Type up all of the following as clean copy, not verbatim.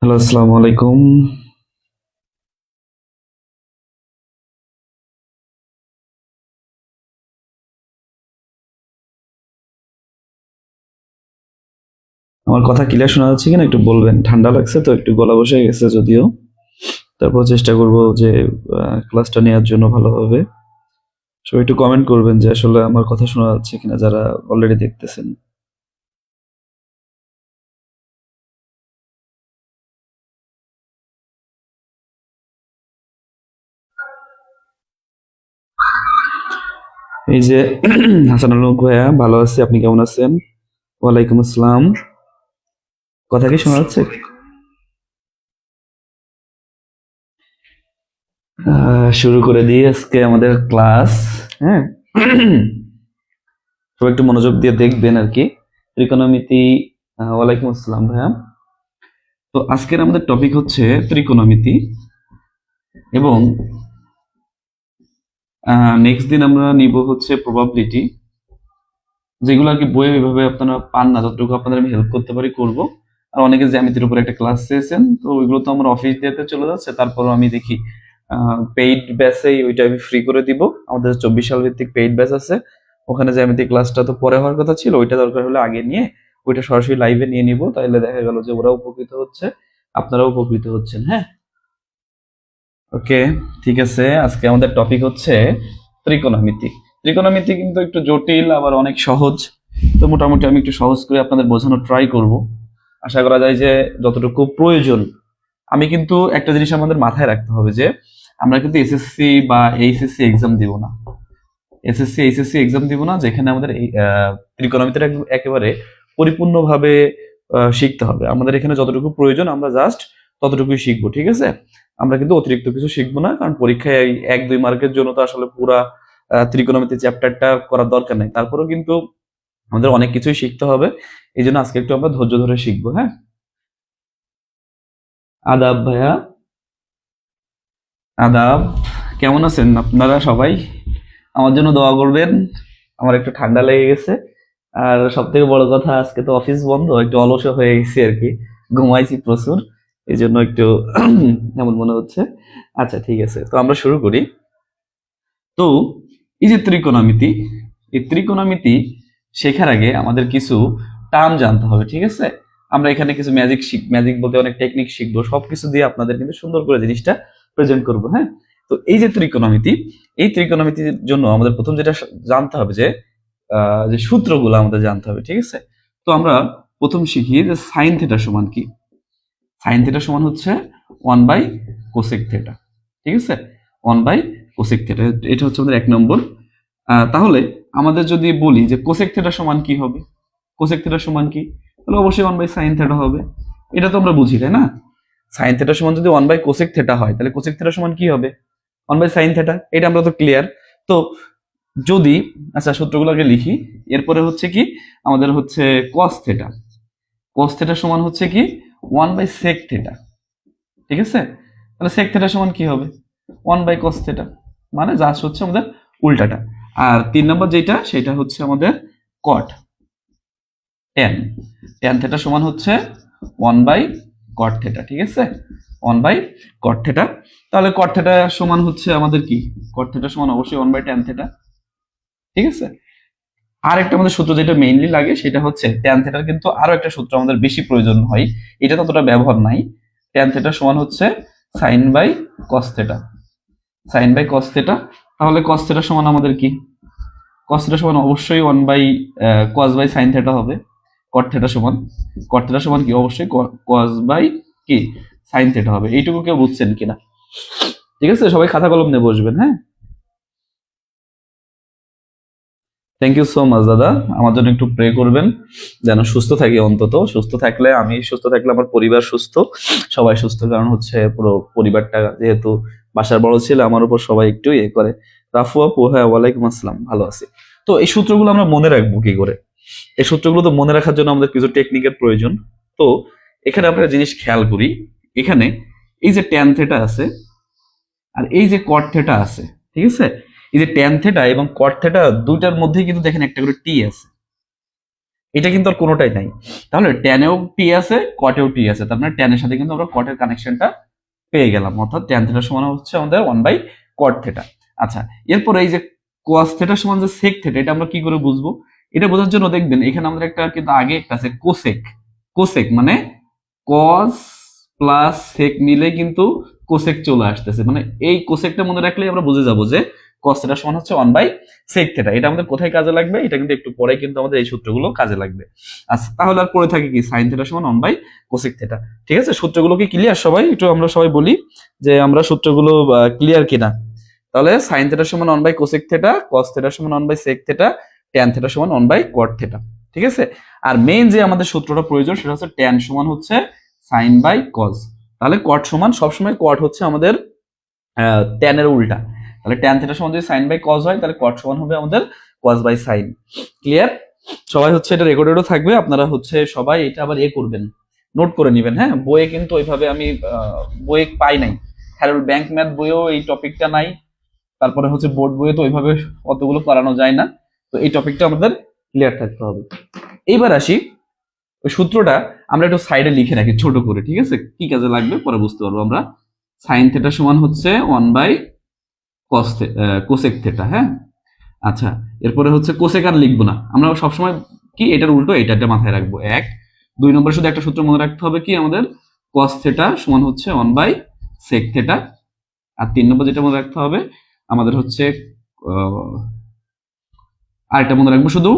Hello, আসসালামু আলাইকুম। আমার কথা ক্লিয়ার শোনা যাচ্ছে কিনা একটু বলবেন। ঠান্ডা লাগছে তো, একটু গলা বসে গেছে যদিও। তারপর চেষ্টা করব যে ক্লাসটা নেওয়ার জন্য ভালোভাবে। সবাই একটু কমেন্ট করবেন যে আসলে আমার কথা শোনা যাচ্ছে কিনা, যারা অলরেডি দেখতেছেন। এই যে হাসান আলম ভাইয়া, ভালো আছি, আপনি কেমন আছেন? ওয়ালাইকুম আসসালাম। কথা কি শোনা যাচ্ছে? শুরু করে দিই আজকে আমাদের ক্লাস। হ্যাঁ, সবাই একটু মনোযোগ দিয়ে দেখবেন আর কি। ত্রিকোণমিতি। ওয়ালাইকুম আসসালাম ভাইয়া। তো আজকের আমাদের টপিক হচ্ছে ত্রিকোণমিতি, এবং নেক্সট দিন আমরা নিব হচ্ছে প্রবাবিলিটি, যেগুলো আর কি বইয়ে ওইভাবে আপনারা পান না, যতটুকু আপনাদের আমি হেল্প করতে পারি করব। আর অনেকে জ্যামিতির উপর একটা ক্লাস চেয়েছেন, তো ওইগুলো তো আমার অফিস দিয়েতে চলে যাচ্ছে, তারপরও আমি দেখি পেইড ব্যাচেই ওইটা আমি ফ্রি করে দিব। আমাদের 24 সাল ভিত্তিক পেইড ব্যাচ আছে, ওখানে জ্যামিতিক ক্লাসটা তো পরে হওয়ার কথা ছিল, ওইটা দরকার হলে আগে নিয়ে ওইটা সরাসরি লাইভে নিয়ে নিব, তাইলে দেখা গেল যে ওরা উপকৃত হচ্ছে, আপনারাও উপকৃত হচ্ছেন। হ্যাঁ, ওকে, ঠিক আছে। আজকে আমাদের টপিক হচ্ছে ত্রিকোণমিতি। ত্রিকোণমিতি কিন্তু একটু জটিল, আবার অনেক সহজ। তো মোটামুটি আমি একটু সহজ করে আপনাদের বোঝানোর ট্রাই করব। আশা করা যায় যে যতটুকু প্রয়োজন। আমি কিন্তু একটা জিনিস আমাদের মাথায় রাখতে হবে যে আমরা কিন্তু এসএসসি বা এইচএসসি এক্সাম দিব না। এসএসসি এইচএসসি এক্সাম দিব না, যেখানে আমাদের এই ত্রিকোণমিতিটা একেবারে পরিপূর্ণভাবে শিখতে হবে। আমাদের এখানে যতটুকু প্রয়োজন আমরা জাস্ট ততটুকুই শিখবো, ঠিক আছে? আমরা কিন্তু অতিরিক্ত কিছু শিখবো না, কারণ পরীক্ষায় এই 1-2 মার্কের জন্য তো আসলে পুরা ত্রিকোণমিতি চ্যাপ্টারটা করার দরকার নেই। তারপরেও কিন্তু আমাদের অনেক কিছুই শিখতে হবে। এই জন্য আজকে একটু আমরা ধৈর্য ধরে শিখবো। হ্যাঁ, আদাব ভাইয়া, আদাব। কেমন আছেন আপনারা সবাই? আমার জন্য দোয়া করবেন। আমার একটু ঠান্ডা লেগে গেছে। আর সব থেকে বড় কথা, আজকে তো অফিস বন্ধ, একটু অলস হয়ে গেছি আর কি। ঘুমাইছি প্রচুর, এই জন্য একটু এমন মনে হচ্ছে। আচ্ছা, ঠিক আছে, তো আমরা শুরু করি। তো এই যে ত্রিকোণমিতি, এই ত্রিকোণমিতি শেখার আগে আমাদের কিছু টার্ম জানতে হবে, ঠিক আছে? আমরা এখানে কিছু ম্যাজিক বলতে অনেক টেকনিক শিখবো, সবকিছু দিয়ে আপনাদের কিন্তু সুন্দর করে জিনিসটা প্রেজেন্ট করবো। হ্যাঁ, তো এই যে ত্রিকোণমিতি, এই ত্রিকোণমিতির জন্য আমাদের প্রথম যেটা জানতে হবে যে যে সূত্রগুলো আমাদের জানতে হবে, ঠিক আছে? তো আমরা প্রথম শিখি যে সাইন থিটা সমান কি। সাইন থিটা সমান হচ্ছে 1/কোসেক থিটা, ঠিক আছে? 1/কোসেক থিটা, এটা হচ্ছে আমাদের 1 নম্বর। তাহলে আমাদের যদি বলি যে কোসেক থিটা সমান কি হবে, কোসেক থিটা সমান কি, তাহলে অবশ্যই 1/সাইন থিটা হবে। এটা তো আমরা বুঝি, তাই না? সাইন থিটা সমান যদি 1/কোসেক থিটা হয়, তাহলে কোসেক থিটা সমান কি হবে? 1/সাইন থিটা। এটা আমরা তো ক্লিয়ার। তো যদি, আচ্ছা, সূত্রগুলো আগে লিখি। এরপরে হচ্ছে কি, আমাদের হচ্ছে কস থিটা। কস থিটা সমান হচ্ছে কি 1/সেক থিটা, ঠিক আছে? তাহলে সেক থিটা সমান কি হবে? 1/কস থিটা। মানে জাস্ট হচ্ছে আমাদের উল্টাটা। আর 3 নম্বর যেটা, সেটা হচ্ছে আমাদের কট টেন। টেন থিটা সমান হচ্ছে 1/কট থিটা, ঠিক আছে? 1/কট থিটা। তাহলে কট থিটা সমান হচ্ছে আমাদের কি? কট থিটা সমান অবশ্যই 1/ট্যান থিটা, ঠিক আছে? আর একটা আমাদের সূত্র যেটা মেইনলি লাগে, সেটা হচ্ছে ট্যান থিটার কিন্তু আরো একটা সূত্র আমাদের বেশি প্রয়োজন হয়, এটা ততটা ব্যবহার নাই। ট্যান থিটা সমান হচ্ছে sine by cos theta. Sine by cos theta. তাহলে কস থিটা সমান আমাদের কি? কস থিটা সমান অবশ্যই 1/কস/সাইন থিটা হবে। কট থিটা সমান, কট থিটা সমান কি? অবশ্যই কস বাই কি সাইন থিটা হবে। এইটুকু কেউ বুঝছেন কিনা? ঠিক আছে, সবাই খাতা কলম নিয়ে বসবেন। হ্যাঁ, থ্যাংক ইউ সো মাচ দাদা। আমার জন্য একটু প্রে করবেন যেন সুস্থ থাকি, অন্তত সুস্থ থাকলে, আমি সুস্থ থাকলে আমার পরিবার সুস্থ, সবাই সুস্থ। কারণ হচ্ছে পুরো পরিবারটা যেহেতু বাসার বড় ছেলে, আমার উপর সবাই একটু ইয়ে করে। রাফু আপু, হ্যাঁ, ওয়ালাইকুম আসসালাম, ভালো আছি। তো এই সূত্রগুলো আমরা মনে রাখবো কি করে? এই সূত্রগুলো তো মনে রাখার জন্য আমাদের কিছু টেকনিকের প্রয়োজন। তো এখানে আমরা একটা জিনিস খেয়াল করি। এখানে এই যে ট্যান থিটা আছে, আর এই যে কট থিটা আছে, ঠিক আছে? এই যে ট্যান থিটা এবং কট থিটা দুইটার মধ্যেই কিন্তু দেখেন একটা করে টি আছে। এটা কিন্তু আর কোনোটাই নাই। তাহলে ট্যানেও টি আছে, কটেও টি আছে, তার মানে ট্যানের সাথে কিন্তু আমরা কটের কানেকশনটা পেয়ে গেলাম, অর্থাৎ ট্যান থিটা সমান হচ্ছে আমাদের 1/cot থিটা। আচ্ছা, এরপর এই যে cos থিটা সমান যে sec থিটা, এটা আমরা কি করে বুঝবো? এটা বোঝার জন্য দেখবেন এখানে আমাদের একটা কিন্তু আগে একটা আছে কোসেক। কোসেক মানে cos প্লাস sec মিলে কিন্তু কোসেক চলে আসতেছে, মানে এই কোসেকটা মনে রাখলেই আমরা বুঝে যাবো যে cos থিটা সমান হচ্ছে 1/sec থিটা। এটা আমাদের কোথায় কাজে লাগবে? এটা কিন্তু একটু পরে কিন্তু আমাদের এই সূত্রগুলো কাজে লাগবে। আচ্ছা, তাহলে আর পরে থাকে কি sin থিটা সমান 1/cosec থিটা। ঠিক আছে, সূত্রগুলো কি ক্লিয়ার সবাই? একটু আমরা সবাই বলি যে আমরা সূত্রগুলো ক্লিয়ার কিনা। তাহলে sin থিটা সমান 1/cosec থিটা, cos থিটা সমান 1/sec থিটা, tan থিটা সমান 1/cot থিটা। ঠিক আছে, আর মেইন যে আমাদের সূত্রটা প্রয়োজন সেটা হচ্ছে tan সমান হচ্ছে sin বাই cos। তাহলে cot সমান সবসময় cot হচ্ছে আমাদের tan এর উল্টা। তাহলে tan থিটা সমান যদি sin বাই cos হয়, তাহলে cot সমান হবে আমাদের cos বাই sin। ক্লিয়ার? সবাই হচ্ছে এটা রেকর্ডেডও থাকবে, আপনারা হচ্ছে সবাই এটা আবার করবেন, নোট করে নেবেন। হ্যাঁ, বইয়ে কিন্তু ওইভাবে আমি বইয়ে পাই নাই, হ্যারোল্ড ব্যাংক ম্যাথ বইয়েও এই টপিকটা নাই, তারপরে হচ্ছে বোর্ড বইয়ে তো ওইভাবে অতগুলো করানো যায় না, তো এই টপিকটা আমাদের ক্লিয়ার থাকতে হবে। এইবার আসি, ওই সূত্রটা আমরা একটু সাইডে লিখে রাখি ছোট করে, ঠিক আছে? কি কাজে লাগবে পরে বুঝতে পারবো আমরা। সাইন থিটা সমান হচ্ছে 1/cosec থিটা। হ্যাঁ, আচ্ছা, এরপরে হচ্ছে কোসেক আর লিখবো না আমরা, সবসময় কি এটার উল্টো এটা মাথায় রাখবো। 2 নম্বরে শুধু একটা সূত্র মনে রাখতে হবে কি আমাদের, cos থিটা সমান হচ্ছে 1/sec থিটা। আর 3 নম্বর যেটা মনে রাখতে হবে আমাদের হচ্ছে আরেকটা মনে রাখবো শুধু,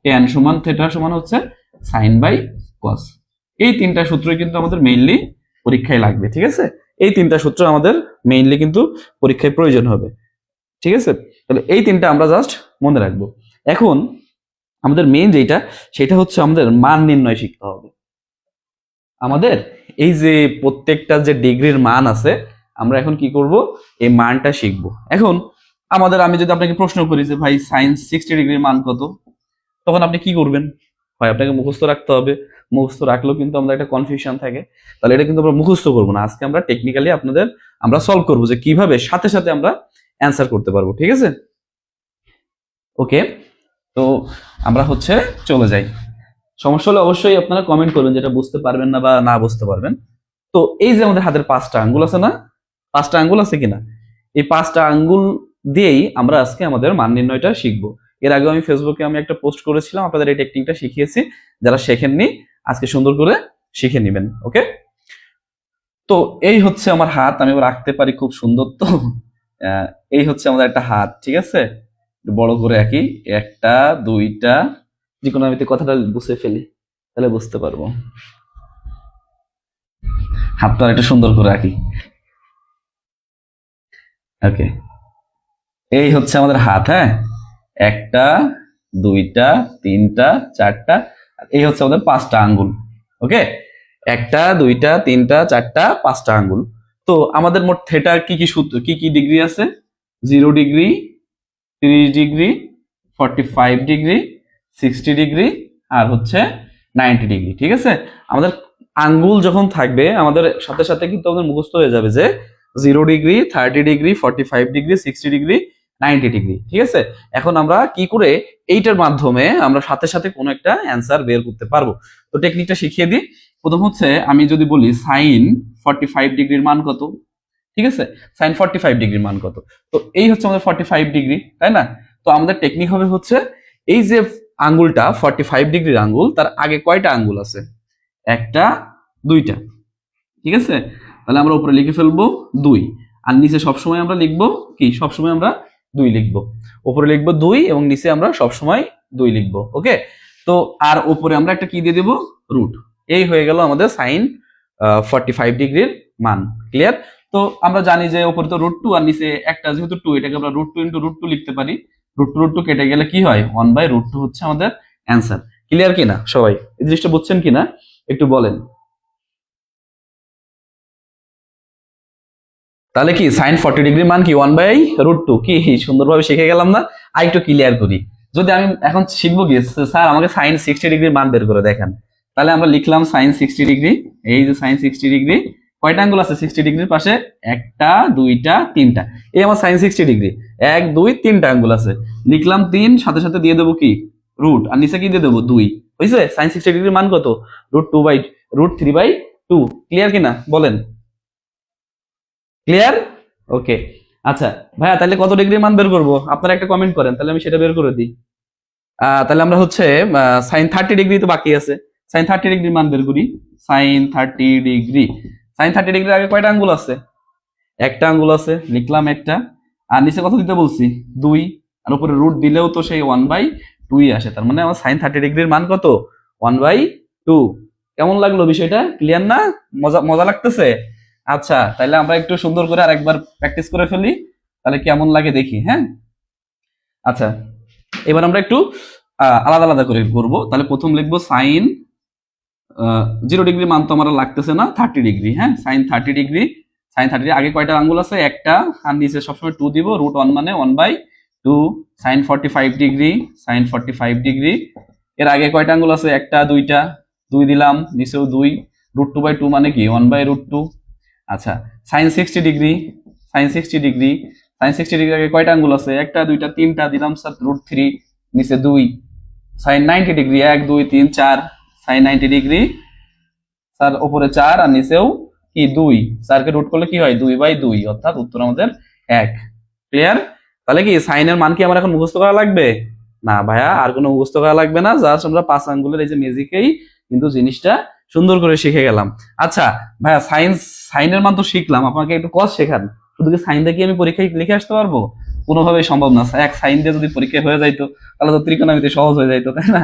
tan সমান থিটা সমান হচ্ছে sin বাই cos। এই তিনটা সূত্রই কিন্তু আমাদের মেইনলি পরীক্ষায় লাগবে। ঠিক আছে, এই তিনটা সূত্র আমাদের মেইনলি কিন্তু পরীক্ষায় প্রয়োজন হবে। ঠিক আছে, তাহলে এই তিনটা আমরা জাস্ট মনে রাখবো। এখন আমাদের মেইন যেটা, সেটা হচ্ছে আমাদের মান নির্ণয় শিখতে হবে। আমাদের এই যে প্রত্যেকটা যে ডিগ্রির মান আছে, আমরা এখন কি করব, এই মানটা শিখবো। এখন আমাদের, আমি যদি আপনাকে প্রশ্ন করি যে ভাই sin 60 ডিগ্রির মান কত, তখন আপনি কি করবেন? হয় আপনাকে মুখস্থ রাখতে হবে, মুখস্থ রাখলেও কিন্তু আমাদের একটা কনফিউশন থাকে, তাহলে এটা কিন্তু আমরা মুখস্থ করবো না, আজকে আমরা টেকনিক্যালি আপনাদের আমরা সলভ করবো যে কিভাবে সাথে সাথে আমরা অ্যান্সার করতে পারবো। ঠিক আছে, ওকে, তো আমরা হচ্ছে চলে যাই। সমস্যা হলে অবশ্যই আপনারা কমেন্ট করবেন যেটা বুঝতে পারবেন না বা না বুঝতে পারবেন। তো এই যে আমাদের হাতের 5টা আঙ্গুল আছে না, 5টা আঙ্গুল আছে কিনা, এই 5টা আঙ্গুল দিয়েই আমরা আজকে আমাদের মান নির্ণয়টা শিখবো। এর আগে আমি ফেসবুকে একটা পোস্ট করেছিলাম, আপনাদের এই টেকনিকটা শিখিয়েছি, যারা শেখেননি আজকে সুন্দর করে শিখে নেবেন। ওকে, তো এই হচ্ছে আমার হাত, আমি এবার আঁকতে পারি খুব সুন্দর। তো এই হচ্ছে আমাদের একটা হাত, ঠিক আছে? বড় করে আঁকি, 1টা 2টা, যে কোনো আমি কথাটা বুঝে ফেলি তাহলে বুঝতে পারবো। হাতটা একটা সুন্দর করে আঁকি। ওকে, এই হচ্ছে আমাদের হাত। হ্যাঁ, 1টা 2টা 3টা 4টা, এই হচ্ছে আমাদের 5টা আঙ্গুল। ওকে, 1টা 2টা 3টা 4টা 5টা আঙ্গুল। তো আমাদের মোট থিটার কি কি সূত্র, কি কি ডিগ্রি আছে? 0 ডিগ্রি, 30 ডিগ্রি, 45 ডিগ্রি, 60 ডিগ্রি, আর হচ্ছে 90 ডিগ্রি। ঠিক আছে, আমাদের আঙ্গুল যখন থাকবে আমাদের সাথে সাথে কিন্তু আমাদের মুখস্থ হয়ে যাবে যে 0 degree, 30 degree, 45 degree, 60 degree, 90 degree. ঠিক আছে, এখন আমরা কি করে এইটার মাধ্যমে আমরা সাথে সাথে কোনো একটা অ্যান্সার বের করতে পারবো। তো টেকনিকটা শিখিয়ে দিই। প্রথম হচ্ছে আমি যদি বলি সাইন 45 ডিগ্রির মান কত, ঠিক আছে, সাইন 45 ডিগ্রির মান কত, তো এই হচ্ছে আমাদের 45 ডিগ্রি, তাই না? তো আমাদের টেকনিক হবে হচ্ছে, এই যে আঙ্গুলটা 45 ডিগ্রির আঙ্গুল, তার আগে কয়টা আঙ্গুল আছে? 1টা 2টা। ঠিক আছে, তাহলে আমরা উপরে লিখে ফেলবো 2, আর নিচে সবসময় আমরা লিখবো কি, সবসময় আমরা 2 লিখবো। উপরে লিখবো 2 এবং নিচে আমরা সবসময় 2 লিখবো। ওকে, তো আর উপরে আমরা একটা কি দিয়ে দেবো, রুট। এই হয়ে গেল আমাদের সাইন 45 ডিগ্রির মান। ক্লিয়ার? তো আমরা জানি যে উপরে তো √2 আর নিচে একটা যেহেতু 2, এটাকে আমরা √2 × √2 লিখতে পারি। √2 কেটে গেলে কি হয়, 1/√2 হচ্ছে আমাদের অ্যান্সার। ক্লিয়ার কিনা সবাই? এই জিনিসটা বুঝছেন কিনা একটু বলেন। তাহলে কি সাইন 40 ডিগ্রি মান কি 1/√2, কি সুন্দরভাবে শিখে গেলাম না? আর একটু ক্লিয়ার করি, যদি আমি এখন শিখবো কি, স্যার আমাকে সাইন 60 ডিগ্রির মান বের করে দেখান, তাহলে আমরা লিখলাম সাইন 60 ডিগ্রি। এই যে সাইন 60 ডিগ্রি, কয়টা আঙ্গুল আছে 60 ডিগ্রির পাশে? 1টা 2টা 3টা। এই আমার সাইন 60 ডিগ্রি, 1 2 3টা আঙ্গুল আছে, লিখলাম 3, সাথে সাথে দিয়ে দেবো কি, রুট, আর নিচে কি দিয়ে দেবো 2। হয়েছে? সাইন 60 ডিগ্রির মান কত? √3/2। ক্লিয়ার কিনা বলেন? ক্লিয়ার? ওকে। আচ্ছা ভাইয়া, তাহলে কত ডিগ্রির মান বের করবো? আপনারা একটা কমেন্ট করেন, তাহলে আমি সেটা বের করে দিই। তাহলে আমরা হচ্ছে সাইন 30 ডিগ্রি তো বাকি আছে, সাইন 30 ডিগ্রির মান বের করি। সাইন 30 ডিগ্রি, সাইন 30 ডিগ্রির আগে কয়টা আঙ্গুল আছে? একটা আঙ্গুল আছে, লিখলাম একটা। আর নিচে কত দিতে বলছি? 2। আর উপরে রুট দিলেও তো সেই 1/2 আসে, তার মানে আমার সাইন 30 ডিগ্রির মান কত? 1/2। কেমন লাগলো বিষয়টা? ক্লিয়ার না? মজা মজা লাগতেছে? আচ্ছা, তাহলে আমরা একটু সুন্দর করে আরেকবার প্র্যাকটিস করে ফেলি, তাহলে কেমন লাগে দেখি। হ্যাঁ, আচ্ছা, এবার আমরা একটু আলাদা আলাদা করে করবো। তাহলে প্রথম লিখবো সাইন 0 ডিগ্রি মান তো আমার লাগতেছে না, 30 ডিগ্রি। হ্যাঁ, সাইন 30 ডিগ্রি, সাইন 30 আগে কয়টা আঙ্গুল আছে? একটা। আর নিচে সবসময় 2 দিব, √1 মানে 1/2। সাইন 45 ডিগ্রি, সাইন 45 ডিগ্রি, এর আগে কয়টা আঙ্গুল আছে? একটা, দুইটা, 2 দিলাম, নিচেও 2, √2/2 মানে কি? 1/√2। আচ্ছা, sine 60 degree, sine 60 degree, sine 60 degree আগে কয়টা আঙ্গুল আছে? একটা, দুইটা, তিনটা, দিলাম স্যার √3, নিচে 2। Sine 90 degree, 1 2 3 4, sine 90 degree sir উপরে 4 আর নিচেও কি 2, 4 কে রুট করলে কি হয়? 2/2, অর্থাৎ উত্তর আমাদের 1। ক্লিয়ার? তাহলে কি সাইনের মান কি আমার এখন মুখস্থ করা লাগবে? না ভাইয়া, আর কোনো মুখস্থ করা লাগবে না, জাস্ট আমরা 5 আঙ্গুলের এই যে ম্যাজিকেই কিন্তু জিনিসটা সুন্দর করে শিখে গেলাম। আচ্ছা ভাইয়া, সাইনের মান তো শিখলাম, আপনাকে একটু কস শেখান। শুধু কি সাইন দিয়ে কি আমি পরীক্ষায় লিখে আসতে পারবো? কোনোভাবেই সম্ভব না। এক সাইন দিয়ে যদি পরীক্ষা হয়ে যাইতো তাহলে তো ত্রিকোণমিতি সহজ হয়ে যাইতো, তাই না?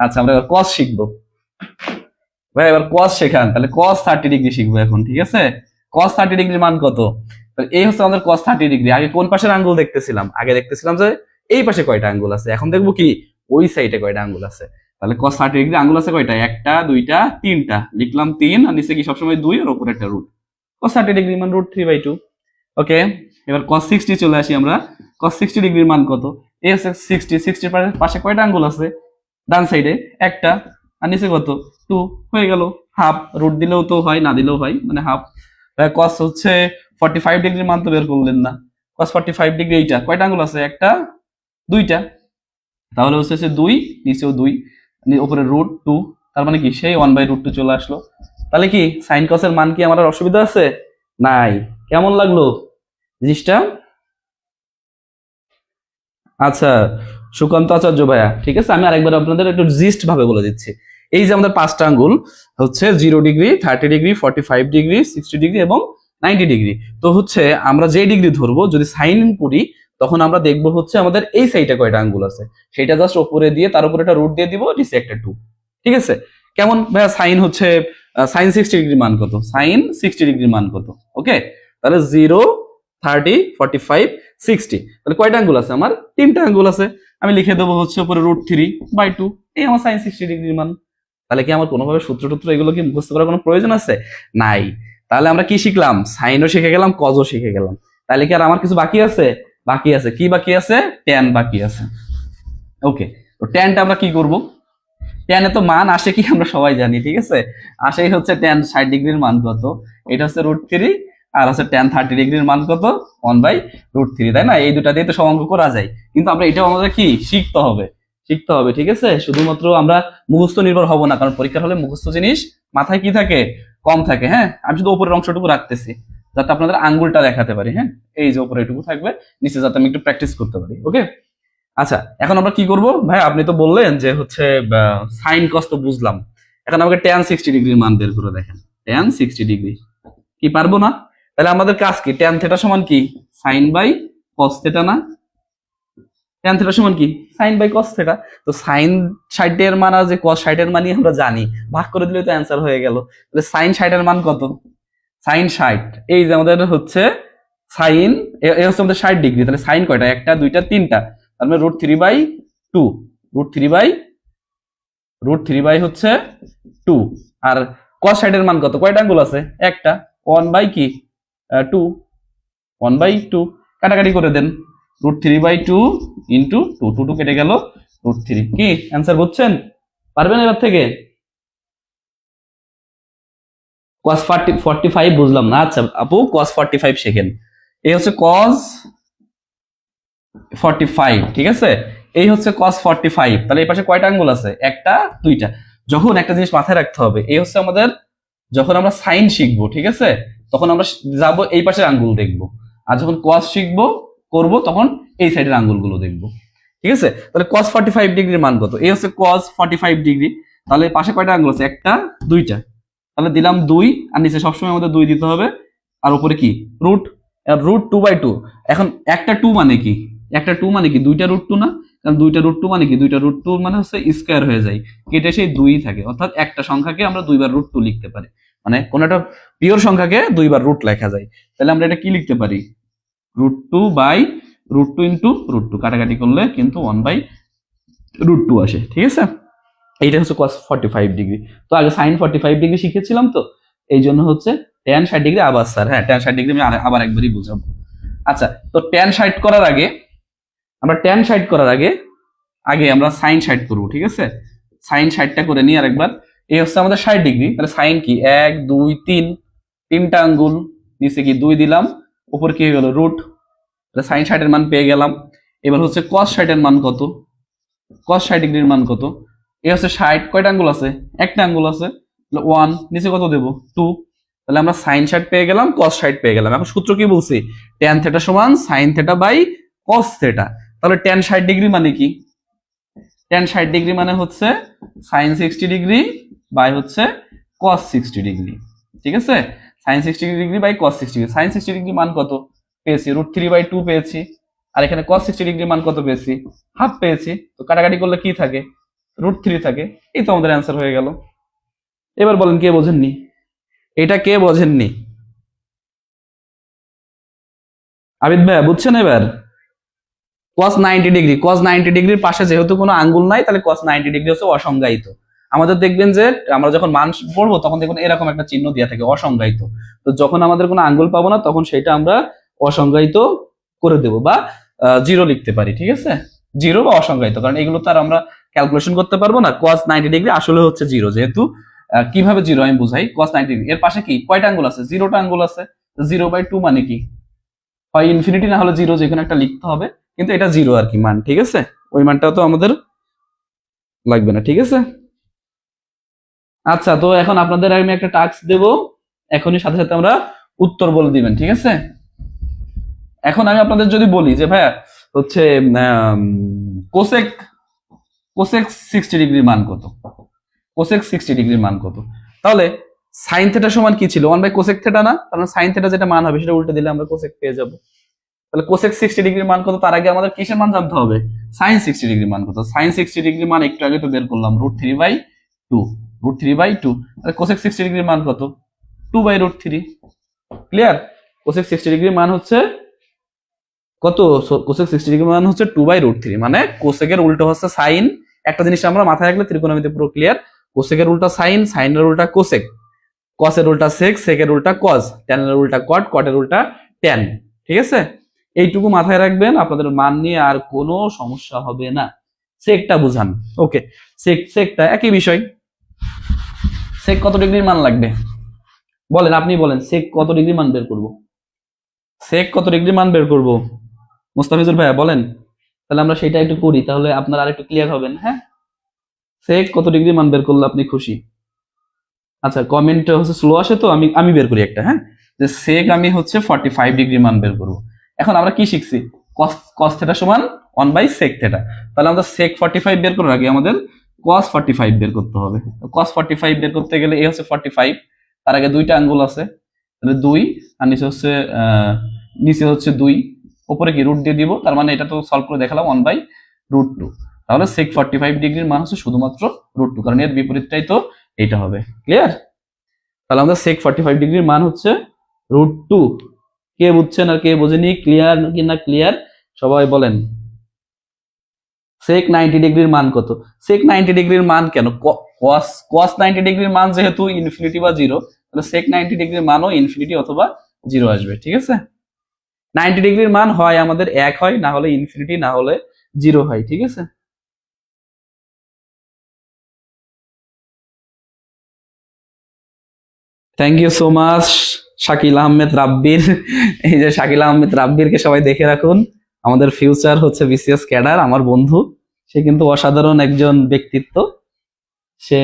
আচ্ছা, আমরা এবার কস শিখবো। ভাই এবার কস শেখান, তাহলে কস 30 ডিগ্রি শিখবো এখন, ঠিক আছে? কস 30 ডিগ্রির মান কত? এই হচ্ছে আমাদের কস 30 ডিগ্রি। আগে কোন পাশের আঙ্গুল দেখতেছিলাম? আগে দেখতেছিলাম যে এই পাশে কয়টা আঙ্গুল আছে, এখন দেখবো কি ওই সাইডে কয়টা আঙ্গুল আছে। তাহলে কস 30 ডিগ্রি আঙ্গুল আছে কয়টা? একটা, দুইটা, তিনটা, লিখলাম 3, আর নিচে কি সবসময় 2 আর উপরে একটা রুট। কস 30 ডিগ্রি মান √3/2। ওকে, এবার কস 60 চলে আসি আমরা। কস 60 ডিগ্রির মান কত? এই হচ্ছে 60 পাশে কয়টা আঙ্গুল আছে? ডান সাইডে একটা, আর নিচে কত? 2। হয়ে গেল হাফ। রুট দিলেও তো হয়, না দিলেও হয়, মানে হাফ। কস হচ্ছে 45 ডিগ্রির মান তো বের করলেন না। কস 45 ডিগ্রি এইটা কয়টা আঙ্গুল আছে? একটা, দুইটা, তাহলে হচ্ছে 2, নিচেও 2, উপরে √2, তার মানে কি সেই 1/√2 চলে আসলো। তাহলে কি সাইন কসের মান কি আমার আর অসুবিধা আছে? নাই। কেমন লাগলো জিনিসটা? আচ্ছা সুকান্ত আচার্য ভাইয়া, ঠিক আছে, আমি আরেকবার আপনাদের একটু জিস্ট ভাবে বলে দিচ্ছি। এই যে আমাদের 5টা আঙ্গুল হচ্ছে 0 ডিগ্রি, 30 ডিগ্রি, 45 ডিগ্রি, 60 ডিগ্রি এবং 90 ডিগ্রি। তো হচ্ছে আমরা যে ডিগ্রি ধরবো, যদি সাইন করি তখন আমরা দেখবো হচ্ছে আমাদের এই সাইডে কয়টা আঙ্গুল আছে, সেটা জাস্ট উপরে দিয়ে তার উপরে একটা রুট দিয়ে দিব, নিচে একটা 2। ঠিক আছে? কেমন ভাইয়া? সাইন হচ্ছে সাইন 60 ডিগ্রির মান কত? সাইন 60 ডিগ্রির মান কত? ওকে, তাহলে 0, 30, 45, 60, তাহলে কয়টা আঙ্গুল আছে আমার? 3টা আঙ্গুল আছে। আমি লিখে দেবো হচ্ছে উপরে √3/2, এই আমার সাইন 60 ডিগ্রির মান। তাহলে কি আমার কোনোভাবে সূত্র টুত্র এগুলো কি মুখস্থ করার কোনো প্রয়োজন আছে? নাই। তাহলে আমরা কি শিখলাম? সাইনও শিখে গেলাম, কজও শিখে গেলাম। তাহলে কি আর আমার কিছু বাকি আছে? বাকি আছে। কি বাকি আছে? ট্যান বাকি আছে। ওকে, তো ট্যানটা আমরা কি করব? ট্যানে তো মান আসে কি আমরা সবাই জানি, ঠিক আছে? আসেই হচ্ছে ট্যান 60 ডিগ্রির মান কত? এটা হচ্ছে √3, আর হচ্ছে ট্যান 30 ডিগ্রির মান কত? 1/√3, তাই না? এই দুটা দিয়ে তো সমাঙ্গ করা যায়, কিন্তু আমরা এটাও আমাদের কি শিখতে হবে, শিখতে হবে, ঠিক আছে? শুধুমাত্র আমরা মুখস্থ নির্ভর হব না, কারণ পরীক্ষার হলে মুখস্থ জিনিস মাথায় কি থাকে? কম থাকে। হ্যাঁ, আমি শুধু উপরের অংশটুকু রাখতেছি যাতে আপনাদের আঙ্গুলটা দেখাতে পারি। হ্যাঁ, এই যে উপরে এটুকু থাকবে, নিচে যাতে আমি একটু প্র্যাকটিস করতে পারি। ওকে, আচ্ছা, এখন আমরা কি করব ভাই? আপনি তো বললেন যে হচ্ছে সাইন কস তো বুঝলাম, এখন আমাকে ট্যান 60 ডিগ্রির মান বের করে দেখেন। ট্যান 60 ডিগ্রি কি পারবো না? তাহলে আমাদের কাজ কি? ট্যান থিটা সমান কি? সাইন বাই কস থিটা না? ট্যান থিটা সমান কি? Sine by cos theta. তো সাইন 60 এর মান আর যে কস 60 এর মানই আমরা জানি, ভাগ করে দিলে তো অ্যান্সার হয়ে গেল। তাহলে সাইন 60 এর মান কত? সাইন 60, এই যে আমাদের হচ্ছে সাইন, এ হচ্ছে আমাদের 60 ডিগ্রি, তাহলে সাইন কয়টা? একটা, দুইটা, তিনটা, তার মানে √3/2, √3/√3 হচ্ছে 2। আর cos 60 এর মান কত? কয়টা আঙ্গুল আছে? একটা, 1/2, 1/2, কাটাকাটি করে দেন। √3/2 ইন্টু 2, 2 কেটে গেল, √3। কি অ্যান্সার বুঝছেন? পারবেন এবার থেকে? cos 45 বুঝলাম না। আচ্ছা আপু, cos 45 শেখেন। এই হচ্ছে cos 45, ঠিক আছে? এই হচ্ছে cos 45, তাহলে এই পাশে কয়টা আঙ্গুল আছে? একটা, দুইটা। যখন একটা জিনিস মাথায় রাখতে হবে, এই হচ্ছে আমাদের, যখন আমরা সাইন শিখবো, ঠিক আছে, তখন আমরা যাব এই পাশের আঙ্গুল দেখবো, আর যখন cos শিখবো করব তখন এই সাইডের আঙ্গুলগুলো দেখবো, ঠিক আছে। তাহলে cos 45 ডিগ্রির মান কত? এই হচ্ছে cos 45 ডিগ্রি, তাহলে পাশে কয়টা আঙ্গুল আছে? একটা, দুইটা, তাহলে দিলাম 2, আর নিচে সবসময় আমাদের 2 দিতে হবে, আর উপরে কি রুট, রুট 2/2। এখন একটা 2 মানে কি? একটা 2 মানে কি? দুইটা রুট 2 না? কারণ দুইটা রুট 2 মানে কি? দুইটা রুট 2 মানে হচ্ছে স্কয়ার হয়ে যায়, কেটে সেই 2 থাকে, অর্থাৎ একটা সংখ্যাকে আমরা দুইবার রুট 2 লিখতে পারি, মানে কোন একটা পিওর সংখ্যাকে দুইবার রুট লেখা যায়। তাহলে আমরা এটা কি লিখতে পারি? Root 2 by root 2 into root 2, কাটাকাটি করলে কিন্তু 1/√2 আসে, ঠিক আছে। এইটা হচ্ছে cos 45 ডিগ্রি। তো আগে sin 45 ডিগ্রি শিখেছিলাম, তো এই জন্য হচ্ছে tan 60 ডিগ্রি। আবার স্যার, হ্যাঁ tan 60 ডিগ্রি আমি আবার একবারই বুঝাবো। আচ্ছা, তো tan 60 করার আগে আমরা tan 60 করার আগে আগে আমরা sin 60 করব, ঠিক আছে। sin 60টা করে নিই আরেকবার। এই হচ্ছে আমাদের 60 ডিগ্রি, তাহলে sin কি 1 2 3, তিনটা আঙ্গুল, নিচে কি 2 দিলাম, উপর কি হয়ে গেল রুট, তাহলে sin 60 এর মান পেয়ে গেলাম। এবার হচ্ছে cos 60 এর মান কত? cos 60 ডিগ্রির মান কত? এই হচ্ছে 60, কয়টা আঙ্গুল আছে? একটা আঙ্গুল আছে, 1, নিচে কত দেব? 2, তাহলে আমরা sin 60 পেয়ে গেলাম, cos 60 পেয়ে গেলাম। এখন সূত্র কি বলছি? tan θ সমান sin θ বাই cos θ। তাহলে tan 60 ডিগ্রি মানে কি? tan 60 ডিগ্রি মানে হচ্ছে sin 60 ডিগ্রি বাই হচ্ছে cos 60 ডিগ্রি, ঠিক আছে। sin 60 degree by cos 60 degree. sin 60 degree মান কত পেয়েছি? √3/2 পেয়েছি, আর এখানে cos 60 ডিগ্রি মান কত পেয়েছি? হাফ পেয়েছি। তো কাটাকাটি করলে কি থাকে? √3 থাকে। এই তো আমাদের অ্যান্সার হয়ে গেল। এবার বলেন কে বোঝেননি? এটা কে বোঝেননি? আবিদ ভাই বুঝছেন এবার? cos 90 ডিগ্রি, cos 90 ডিগ্রির পাশে যেহেতু কোনো আঙ্গুল নাই, তাহলে cos 90 ডিগ্রি হচ্ছে অসংজ্ঞায়িত। আমাদের দেখবেন যে আমরা যখন মান পড়বো তখন দেখবেন এরকম একটা চিহ্ন দেওয়া থাকে, অসংজ্ঞায়িত। তো যখন আমাদের কোনো আঙ্গুল পাবো না, তখন সেটা আমরা অসংজ্ঞায়িত করে দেব, বা জিরো লিখতে পারি, ঠিক আছে। জিরো বা অসংজ্ঞায়িত, কারণ এগুলো তো আর আমরা ক্যালকুলেশন করতে পারবো না। cos 90 ডিগ্রি আসলে হচ্ছে জিরো, যেহেতু কিভাবে জিরো আমি বুঝাই। cos 90 ডিগ্রি এর পাশে কি কয়টা আঙ্গুল আছে? 0টা আঙ্গুল আছে। 0/2 মানে কি? হয় ইনফিনিটি না হলে জিরো, যেখানে একটা লিখতে হবে, কিন্তু এটা জিরো আর কি মান, ঠিক আছে। ওই মানটাও তো আমাদের লাগবে না, ঠিক আছে। আচ্ছা, তো এখন আপনাদের আমি একটা টাস্ক দেব, এখনই সাথে সাথে আমরা উত্তর বলে দিবেন, ঠিক আছে। এখন আমি আপনাদের যদি বলি যে ভাইয়া হচ্ছে কোসেক কোসেক 60 ডিগ্রির মান কত? কোসেক 60 ডিগ্রির মান কত? তাহলে সাইন থেটা সমান কি ছিল? 1/কোসেক থেটা না? তাহলে সাইন থেটা যেটা মান হবে সেটা উল্টে দিলে আমরা কোসেক পেয়ে যাব। তাহলে কোসেক 60 ডিগ্রির মান কত? তার আগে আমাদের কিসের মান জানতে হবে? সাইন 60 ডিগ্রির মান কত? সাইন 60 ডিগ্রির মান একটু আগে তো বের করলাম, √3/2। √3/2, তাহলে কোসেক 60 ডিগ্রির মান কত? 2/√3। ক্লিয়ার? কোসেক 60 ডিগ্রির মান হচ্ছে কত? কোসেক 60 ডিগ্রির মান হচ্ছে 2/√3, মানে কোসেকের উল্টো হচ্ছে সাইন। একটা জিনিস আমরা মাথায় রাখলে ত্রিকোণমিতি পুরো ক্লিয়ার। কোসেকের উল্টা সাইন, সাইনের উল্টা কোসেক, কসের উল্টা সেক, সেকের উল্টা কজ, ট্যানের উল্টা কট, কটের উল্টা ট্যান, ঠিক আছে। এইটুকু মাথায় রাখবেন, আপনাদের মান নিয়ে আর কোনো সমস্যা হবে না। সেকটা বুঝান, ওকে। সেকটা একই বিষয়। সেক কত ডিগ্রির মান লাগবে বলেন, আপনি বলেন, সেক কত ডিগ্রি মান বের করব? সেক কত ডিগ্রি মান বের করব? মুস্তাফিজুর ভাইয়া বলেন, তাহলে আমরা সেটা একটু করি, তাহলে আপনারা আরেকটু ক্লিয়ার হবেন। হ্যাঁ, সেক কত ডিগ্রি মান বের করলে আপনি খুশি? আচ্ছা, কমেন্ট হচ্ছে স্লো আসে, তো আমি বের করি একটা। হ্যাঁ, যে সেক আমি হচ্ছে 45 ডিগ্রি মান বের করব। এখন আমরা কি শিখছি? cos থিটা সমান 1/sec থিটা। তাহলে আমাদের sec 45 বের করার আগে আমাদের cos 45 বের করতে হবে। cos 45 বের করতে গেলে এই হচ্ছে 45, তার আগে দুইটা আঙ্গুল আছে, তাহলে 2, আর নিচে হচ্ছে 2, উপরে কি রুট দিয়ে দিব, তার মানে এটা তো সলভ করে দেখালাম 1/√2। তাহলে sec 45 ডিগ্রির মান হচ্ছে শুধুমাত্র √2, কারণ এর বিপরীতটাই তো এইটা হবে। ক্লিয়ার? তাহলে আমাদের sec 45 ডিগ্রির মান হচ্ছে √2। কে বুঝছেন আর কে বোঝেনি? ক্লিয়ার কি না ক্লিয়ার সবাই বলেন। sec 90 ডিগ্রির মান কত? sec 90 ডিগ্রির মান কেন? cos 90 ডিগ্রির মান যেহেতু ইনফিনিটি বা জিরো, তাহলে sec 90 ডিগ্রির মানও ইনফিনিটি অথবা জিরো আসবে, ঠিক আছে। 90 ডিগ্রির মান হয় আমাদের 1 হয়, না হলে ইনফিনিটি, না হলে জিরো হয়, ঠিক আছে। Thank you so much Shakil Ahmed রাব্বির। এই যে শাকিল আহমেদ রাব্বিরকে সবাই দেখে রাখুন, আমাদের ফিউচার হচ্ছে বিসিএস ক্যাডার, আমার বন্ধু। সে কিন্তু অসাধারণ একজন ব্যক্তিত্ব। সে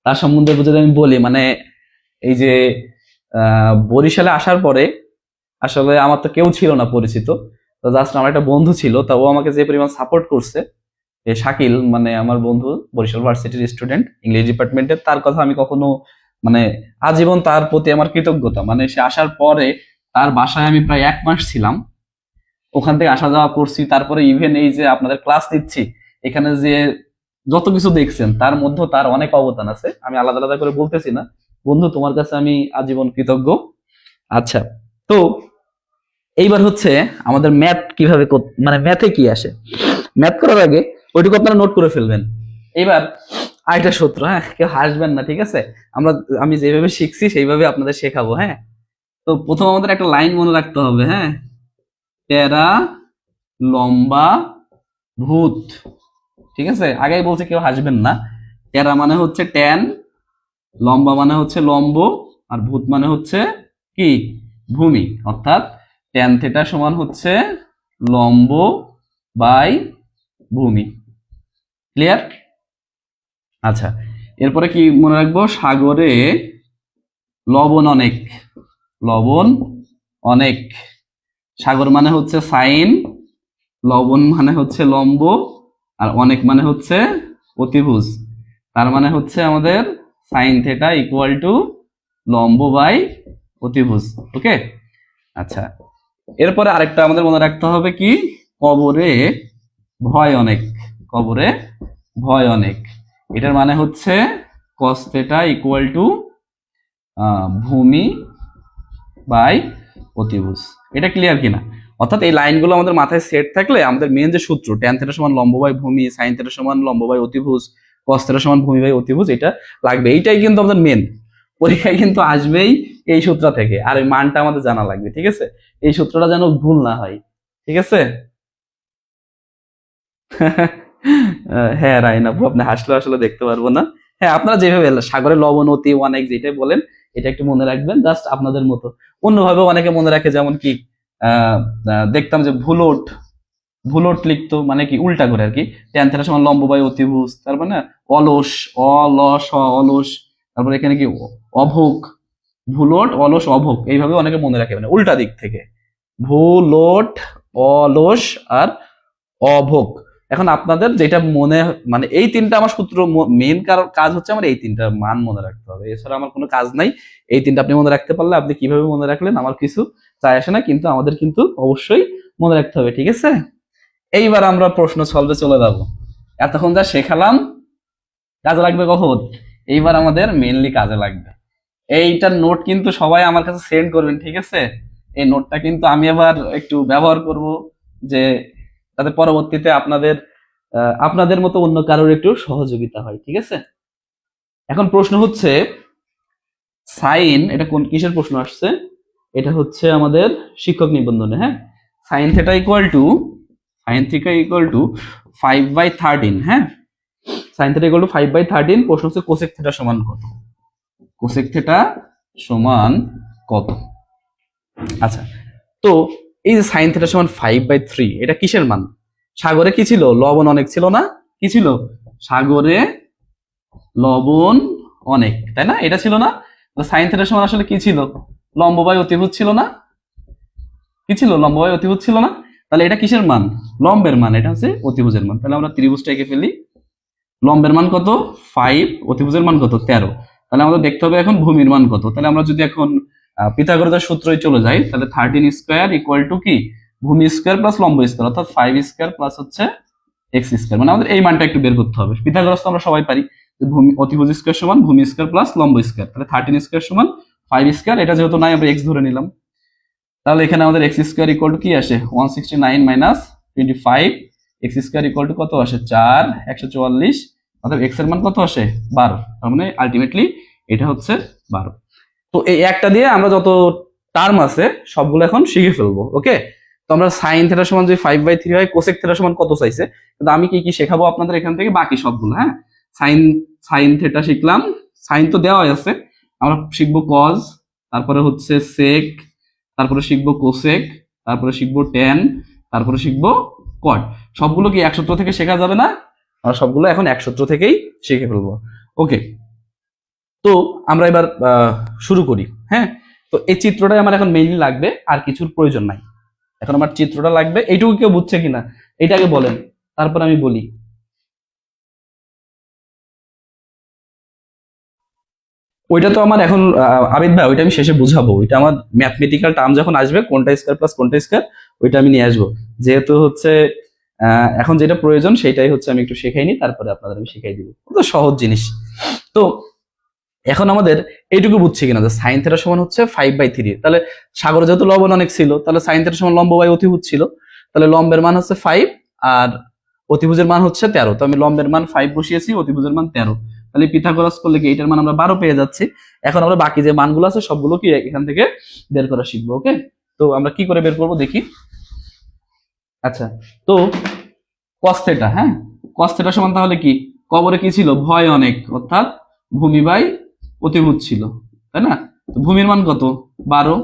তার সম্বন্ধে যদি আমি বলি, মানে এই যে বরিশালে আসার পরে আসলে আমার তো কেউ ছিল না পরিচিত, তো জাস্ট আমার একটা বন্ধু ছিল, তা ও আমাকে যে পরিমাণ সাপোর্ট করছে, এই শাকিল মানে আমার বন্ধু, বরিশাল ভার্সিটির স্টুডেন্ট, ইংলিশ ডিপার্টমেন্টের, তার কথা আমি কখনো মানে আজীবন তার প্রতি আমার কৃতজ্ঞতা। মানে সে আসার পরে তার বাসায় আমি প্রায় 1 মাস ছিলাম, ওখান থেকে আসা যাওয়া করছি, তারপরে ইভেন এই যে আপনাদের ক্লাস নিচ্ছি, এখানে যে যত কিছু দেখছেন তার মধ্যে তার অনেক অবদান আছে, আমি আলাদা আলাদা করে বলতেছি না। বন্ধু, তোমার কাছে আমি আজীবন কৃতজ্ঞ। আচ্ছা, তো এইবার হচ্ছে আমাদের ম্যাথ কিভাবে মানে ম্যাথে কি আসে, ম্যাথ করার আগে ওইটুকু আপনারা নোট করে ফেলবেন। এইবার আরেকটা সূত্র, হ্যাঁ, কেউ হাসবেন না, ঠিক আছে? আমি যেভাবে শিখছি সেইভাবে আপনাদের শেখাবো, হ্যাঁ। তো প্রথম আমাদের একটা লাইন মনে রাখতে হবে, হ্যাঁ, টেরা লম্বা ভূত, ঠিক আছে? আগেই বলছে কেউ হাসবেন না। টেরা মানে হচ্ছে ট্যান, লম্বা মানে হচ্ছে লম্ব, আর ভূত মানে হচ্ছে কি, ভূমি। অর্থাৎ ট্যান থিটা সমান হচ্ছে লম্ব বাই ভূমি। ক্লিয়ার? আচ্ছা, এরপরে কি মনে রাখবো, সাগরে লবণ অনেক, লবণ অনেক। সাগর মানে হচ্ছে সাইন, লবণ মানে হচ্ছে লম্ব, আর অনেক মানে হচ্ছে অতিভুজ। তার মানে হচ্ছে আমাদের সাইন থেটা ইকুয়াল টু লম্ব বাই অতিভুজ। ওকে, আচ্ছা, এরপরে আরেকটা আমাদের মনে রাখতে হবে কি, কবরে ভয় অনেক, কবরে ভয় অনেক। এটার মানে হচ্ছে কস থেটা ইকুয়াল টু ভূমি বাই অতিভুজ। এটা ক্লিয়ার কিনা? অর্থাৎ এই লাইনগুলো আমাদের মাথায় সেট থাকলে আমাদের মেন যে সূত্র ট্যান থিটা সমান লম্ব বাই ভূমি, সাইন থিটা সমান লম্ব বাই অতিভুজ, কস থিটা সমান ভূমি বাই অতিভুজ, এটা লাগবে। এইটাই কিন্তু আমাদের মেন, পরীক্ষায় কিন্তু আসবেই এই সূত্র থেকে, আর এই মানটা আমাদের জানা লাগবে, ঠিক আছে? এই সূত্রটা যেন ভুল না হয়, ঠিক আছে? হ্যাঁ রাইন আপু, আপনি হাসলে আসলে দেখতে পারবো না। হ্যাঁ, আপনারা যেভাবে সাগরে লবণ অতি অনেক যেটাই বলেন, এটা একটু মনে রাখবেন, জাস্ট আপনাদের মতো। অন্যভাবে অনেকে মনে রাখে, যেমন কি দেখতাম যে ভুলোট, ভুলোট লিখতো, মানে কি উল্টা করে আর কি, ট্যান থিটা সমান লম্ব বাই অতিভুজ, তার মানে অলস, অলস অলস, তারপরে এখানে কি অভোগ, ভুলোট অলস অভোগ, এইভাবে অনেকে মনে রাখে, মানে উল্টা দিক থেকে, ভুলোট অলস আর অভোগ। এখন আপনাদের যেটা মনে, মানে এই তিনটা আমার সূত্র, মেন কাজ হচ্ছে আমার এই তিনটা মান মনে রাখতে হবে, এছাড়া আমার কোনো কাজ নাই। এই তিনটা আপনি মনে রাখতে পারলে, আপনি কিভাবে মনে রাখলেন আমার কিছু চাই আসে না, কিন্তু আমাদের কিন্তু অবশ্যই মনে রাখতে হবে, ঠিক আছে? এইবার আমরা প্রশ্ন সলভে চলে যাব। এতক্ষণ যা শেখালাম কাজে লাগবে কখন? এইবার আমাদের মেইনলি কাজে লাগবে। এইটার নোট কিন্তু সবাই আমার কাছে সেন্ড করবেন, ঠিক আছে? এই নোটটা কিন্তু আমি আবার একটু ব্যবহার করব, যে তাতে পরবর্তীতে আপনাদের মতো অন্য কারোর একটু সহযোগিতা হয়, ঠিক আছে? এখন প্রশ্ন হচ্ছে সাইন, এটা কোন কিসের প্রশ্ন আসছে? এটা হচ্ছে আমাদের শিক্ষক নিবন্ধনে, হ্যাঁ। Sine theta equal two, sine theta equal two 5/13, হ্যাঁ, সাইন থিটা ইকুয়াল টু 5/13। প্রশ্ন হচ্ছে কোসেক থিটা সমান কত, কোসেক থিটা সমান কত? আচ্ছা, তো এই যে সাইন থিটা সমান 5/3, এটা কিসের মান? সাগরে কি ছিল? লবণ অনেক ছিল না? কি ছিল? সাগরে লবণ অনেক, তাই না? এটা ছিল না? সাইন থিটা সমান আসলে কি ছিল? লম্ব বাই অতিভুজ ছিল না? কি ছিল? লম্ব বাই অতিভুজ ছিল না? তাহলে এটা কিসের মান? লম্বের মান, এটা হচ্ছে অতিভুজের মান। তাহলে আমরা ত্রিভুজটা এঁকে ফেলি। লম্বের মান কত? 5, অতিভুজের মান কত? 13। তাহলে আমাদের দেখতে হবে এখন ভূমির মান কত। তাহলে আমরা যদি এখন পিথাগোরাসের সূত্রই চলে যাই, তাহলে 13 স্কয়ার ইকুয়াল টু কি, ভূমি স্কয়ার প্লাস লম্ব স্কয়ার, অর্থাৎ 5 স্কয়ার প্লাস হচ্ছে এক্স স্কয়ার। মানে আমাদের এই মানটা একটু বের করতে হবে। পিথাগোরাস তো আমরা সবাই পারি, যে ভূমি অতিভুজ স্কয়ার সমান ভূমি স্কয়ার প্লাস লম্ব স্কয়ার। তাহলে 13 স্কয়ার সমান 5 স্কয়ার, এটা যেহেতু নাই আমরা এক্স ধরে নিলাম। তাহলে এখানে আমাদের এক্স স্কয়ার ইকুয়াল টু কি আসে? 169 minus 25, x square equal to কত আসে? 4, 144। অর্থাৎ এক্স এর মান কত আসে? 12। তার মানে আলটিমেটলি এটা হচ্ছে 12। তো এই একটা দিয়ে আমরা যত টার্ম আছে সবগুলো এখন শিখে ফেলবো। ওকে, তো আমরা সাইন থিটা সমান যদি 5/3 হয়, কোসেক থিটা সমান কত চাইছে, কিন্তু আমি কি কি শেখাবো আপনাদের এখান থেকে, বাকি সবগুলো, হ্যাঁ। সাইন সাইন থিটা শিখলাম, সাইন তো দেওয়া আছে, আমরা শিখবো কজ, তারপরে হচ্ছে সেক, তারপরে শিখবো কোসেক, তারপরে শিখবো ট্যান, তারপরে শিখবো কট। সবগুলো কি এক সূত্র থেকে শেখা যাবে না? আমরা সবগুলো এখন এক সূত্র থেকেই শিখে ফেলবো। ওকে, তো আমরা এবার শুরু করি। হ্যাঁ, তো এই চিত্রটাই আমার এখন মেইনলি লাগবে, আর কিছুর প্রয়োজন নাই। এখন আমার চিত্রটা লাগবে, এইটুকু কেউ বুঝছে কিনা এটা আগে বলেন, তারপর আমি বলি। ওইটা তো আমার এখন আবিদ ভাই, ওইটা আমি শেষে বুঝাবো। ওইটা আমার ম্যাথমেটিক্যাল টার্ম যখন আসবে, কোনটা স্কয়ার প্লাস কোনটা স্কয়ার, ওইটা আমি নিয়ে আসবো। যেহেতু হচ্ছে এখন যেটা প্রয়োজন সেটাই হচ্ছে আমি একটু শেখাই নি, তারপরে আপনাদের আমি শিখাই দিব। তো সহজ জিনিস। তো এখন আমাদের এইটুকু বুঝছি কিনা যে সাইন থিটা সমান হচ্ছে 5/3। তাহলে সাগরে যেহেতু লবণ অনেক ছিল, তাহলে সাইন থিটা সমান লম্ব বাই অতিভুজ ছিল। তাহলে লম্বের মান হচ্ছে 5 আর অতিভুজের মান হচ্ছে 13। তো আমি লম্বের মান 5 বসিয়েছি, অতিভুজের মান 13। তাহলে পিথাগোরাস করলে কি এটার মান আমরা 12 পেয়ে যাচ্ছি। এখন আমরা বাকি যে মানগুলো আছে সবগুলো কি এখান থেকে বের করা শিখবো। ওকে, তো আমরা কি করে বের করবো দেখি। আচ্ছা, তো cos থিটা, হ্যাঁ, cos থিটা সমান তাহলে কি, কবরে কি ছিল, ভয় অনেক, অর্থাৎ ভূমি বাই অতিভুজ ছিল, তাই না? তো ভূমির মান কত, 12,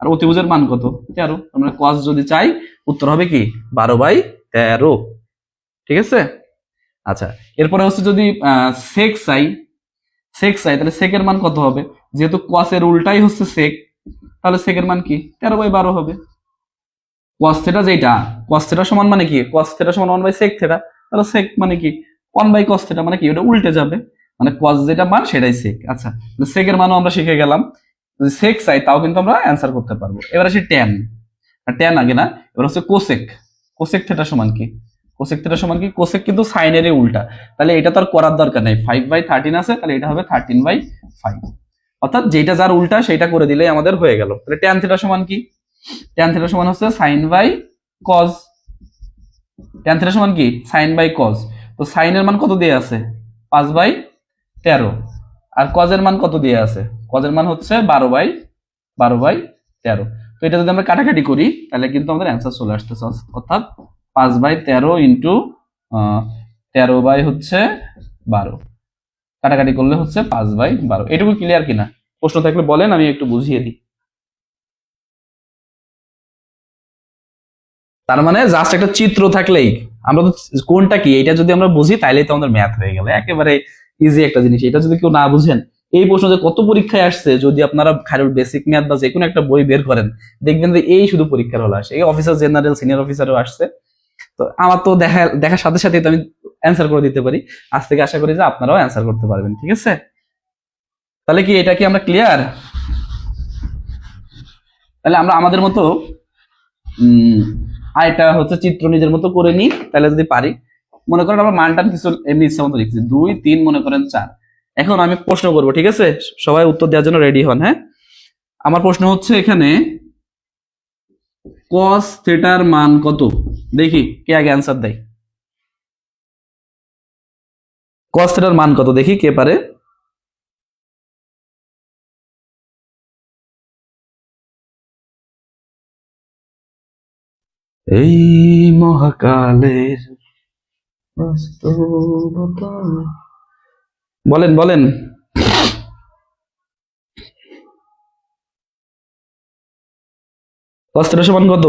আর অতিভুজের মান কত, 13। আমরা cos যদি চাই, উত্তর হবে কি 12/13। ঠিক আছে। আচ্ছা, এরপরে হচ্ছে যদি sec চাই, তাহলে sec এর মান কত হবে? যেহেতু cos এর উল্টাই হচ্ছে sec, তাহলে sec এর মান কি 13/12 হবে। cos থিটা যেটা, cos থিটা সমান মানে কি, cos থিটা সমান 1/sec থিটা। তাহলে sec মানে কি 1/cos থিটা, মানে কি ওটা উল্টে যাবে, মানে cos যেটা মান সেটাই sec। আচ্ছা, sec এর মানও আমরা শিখে গেলাম। যদি sec চাই তাও কিন্তু আমরা অ্যান্সার করতে পারবো। এবার আসি tan, tan আগে না, এবার হচ্ছে cosec। cosec থিটা সমান কি, cosec থিটা সমান কি, cosec কিন্তু সাইনেরই উল্টা। তাহলে এটা তো আর করার দরকার নাই, 5/13 আছে, তাহলে এটা হবে 13/5। অর্থাৎ যেটা যার উল্টা সেটা করে দিলেই আমাদের হয়ে গেল। তাহলে tan থিটা সমান কি, tan থিটা সমান হচ্ছে sin by cos। tan theta সমান কি sin বাই cos। তো sin এর মান কত দিয়ে আছে, 5/13। আর cos এর মান কত দিয়ে আছে, cos এর মান হচ্ছে 12/13। তো এটা যদি আমরা কাটাকাটি করি তাহলে কিন্তু আমাদের অ্যান্সার চলে আসতেছে, অর্থাৎ 5/13 ইন্টু 13/12। কাটাকাটি করলে হচ্ছে 5/12। এটুকু ক্লিয়ার কিনা? প্রশ্ন থাকলে বলেন, আমি একটু বুঝিয়ে দিই। তার মানে জাস্ট একটা চিত্র থাকলেই আমরা তো, কোনটা কি এটা যদি আমরা বুঝি তাইলেই তো আমাদের ম্যাথ হয়ে গেল, একেবারে ইজি একটা জিনিস। এটা যদি কেউ না বুঝেন, এই প্রশ্ন যে কত পরীক্ষায় আসছে, যদি আপনারা খালি বেসিক ম্যাথ বা যে কোনো একটা বই বের করেন, দেখবেন যে এই শুধু পরীক্ষার হলো আসে। এই অফিসার জেনারেল, সিনিয়র অফিসারও আসছে। তো আমার তো দেখার সাথে সাথে তো আমি অ্যান্সার করে দিতে পারি। আজ থেকে আশা করি যে আপনারাও অ্যান্সার করতে পারবেন। ঠিক আছে, তাহলে কি এটা কি আমরা ক্লিয়ার? তাহলে আমরা আমাদের মতো আর এটা হচ্ছে চিত্র নিজের মতো করে নিই, তাহলে যদি পারি। মনে করেন আমরা মানটান কিছু এমনি ইচ্ছা মতো লিখছি, 2, 3, মনে করেন 4। এখন আমি প্রশ্ন করব, ঠিক আছে? সবাই উত্তর দেওয়ার জন্য রেডি হন। হ্যাঁ, আমার প্রশ্ন হচ্ছে এখানে cos থিটার মান কত, দেখি কে আগে অ্যান্সার দেয়। cos থিটার মান কত দেখি কে পারে। এই মহাকালের বাস্তবতা, বলেন বলেন। cos থিটার সমান কত?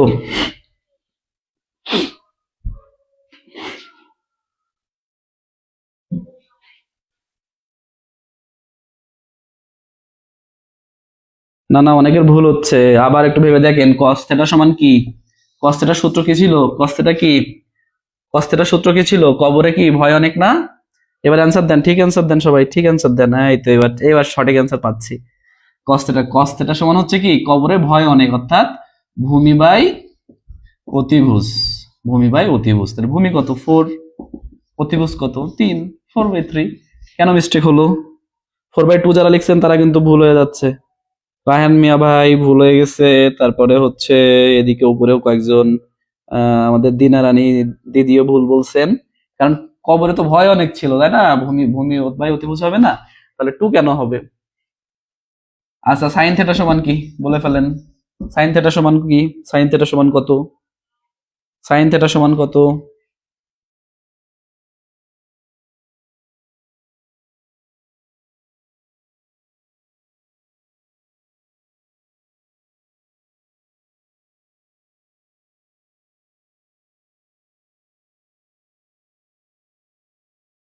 না না, অনেকের ভুল হচ্ছে, আবার একটু ভেবে দেখেন। cos থিটা সমান কি, cos থিটার সূত্র কি ছিল, cos থিটা কি, cos থিটার সূত্র কি ছিল, কবরে কি ভয় অনেক না? এবার অ্যান্সার দেন, ঠিক অ্যান্সার দেন, সবাই ঠিক অ্যান্সার দেন। হ্যাঁ, এই তো এবার এবার সঠিক অ্যান্সার পাচ্ছি। cos থিটা সমান হচ্ছে কি, কবরে ভয় অনেক, অর্থাৎ ভূমি বাই অতিভুজ। ভূমি বাই অতিভুজ, তাহলে ভূমি কত 4, অতিভুজ কত 3, 4/3। কেন মিস্টেক হলো? 4/2 যারা লিখছেন তারা কিন্তু ভুল হয়ে যাচ্ছে। রায়হান মিয়া ভাই ভুল হয়ে গেছে। তারপরে হচ্ছে এদিকে উপরেও কয়েকজন, আমাদের দিনা রানী দিদিও ভুল বলছেন। কারণ কবরে তো ভয় অনেক ছিল, তাই না? ভূমি ভূমি ভাই অতিভুজ হবে না, তাহলে 2 কেন হবে? আচ্ছা, সাইন থিটা সমান কি বলে ফেলেন। সাইন থিটা সমান কি, সাইন থিটা সমান কত, সাইন থিটা সমান কত?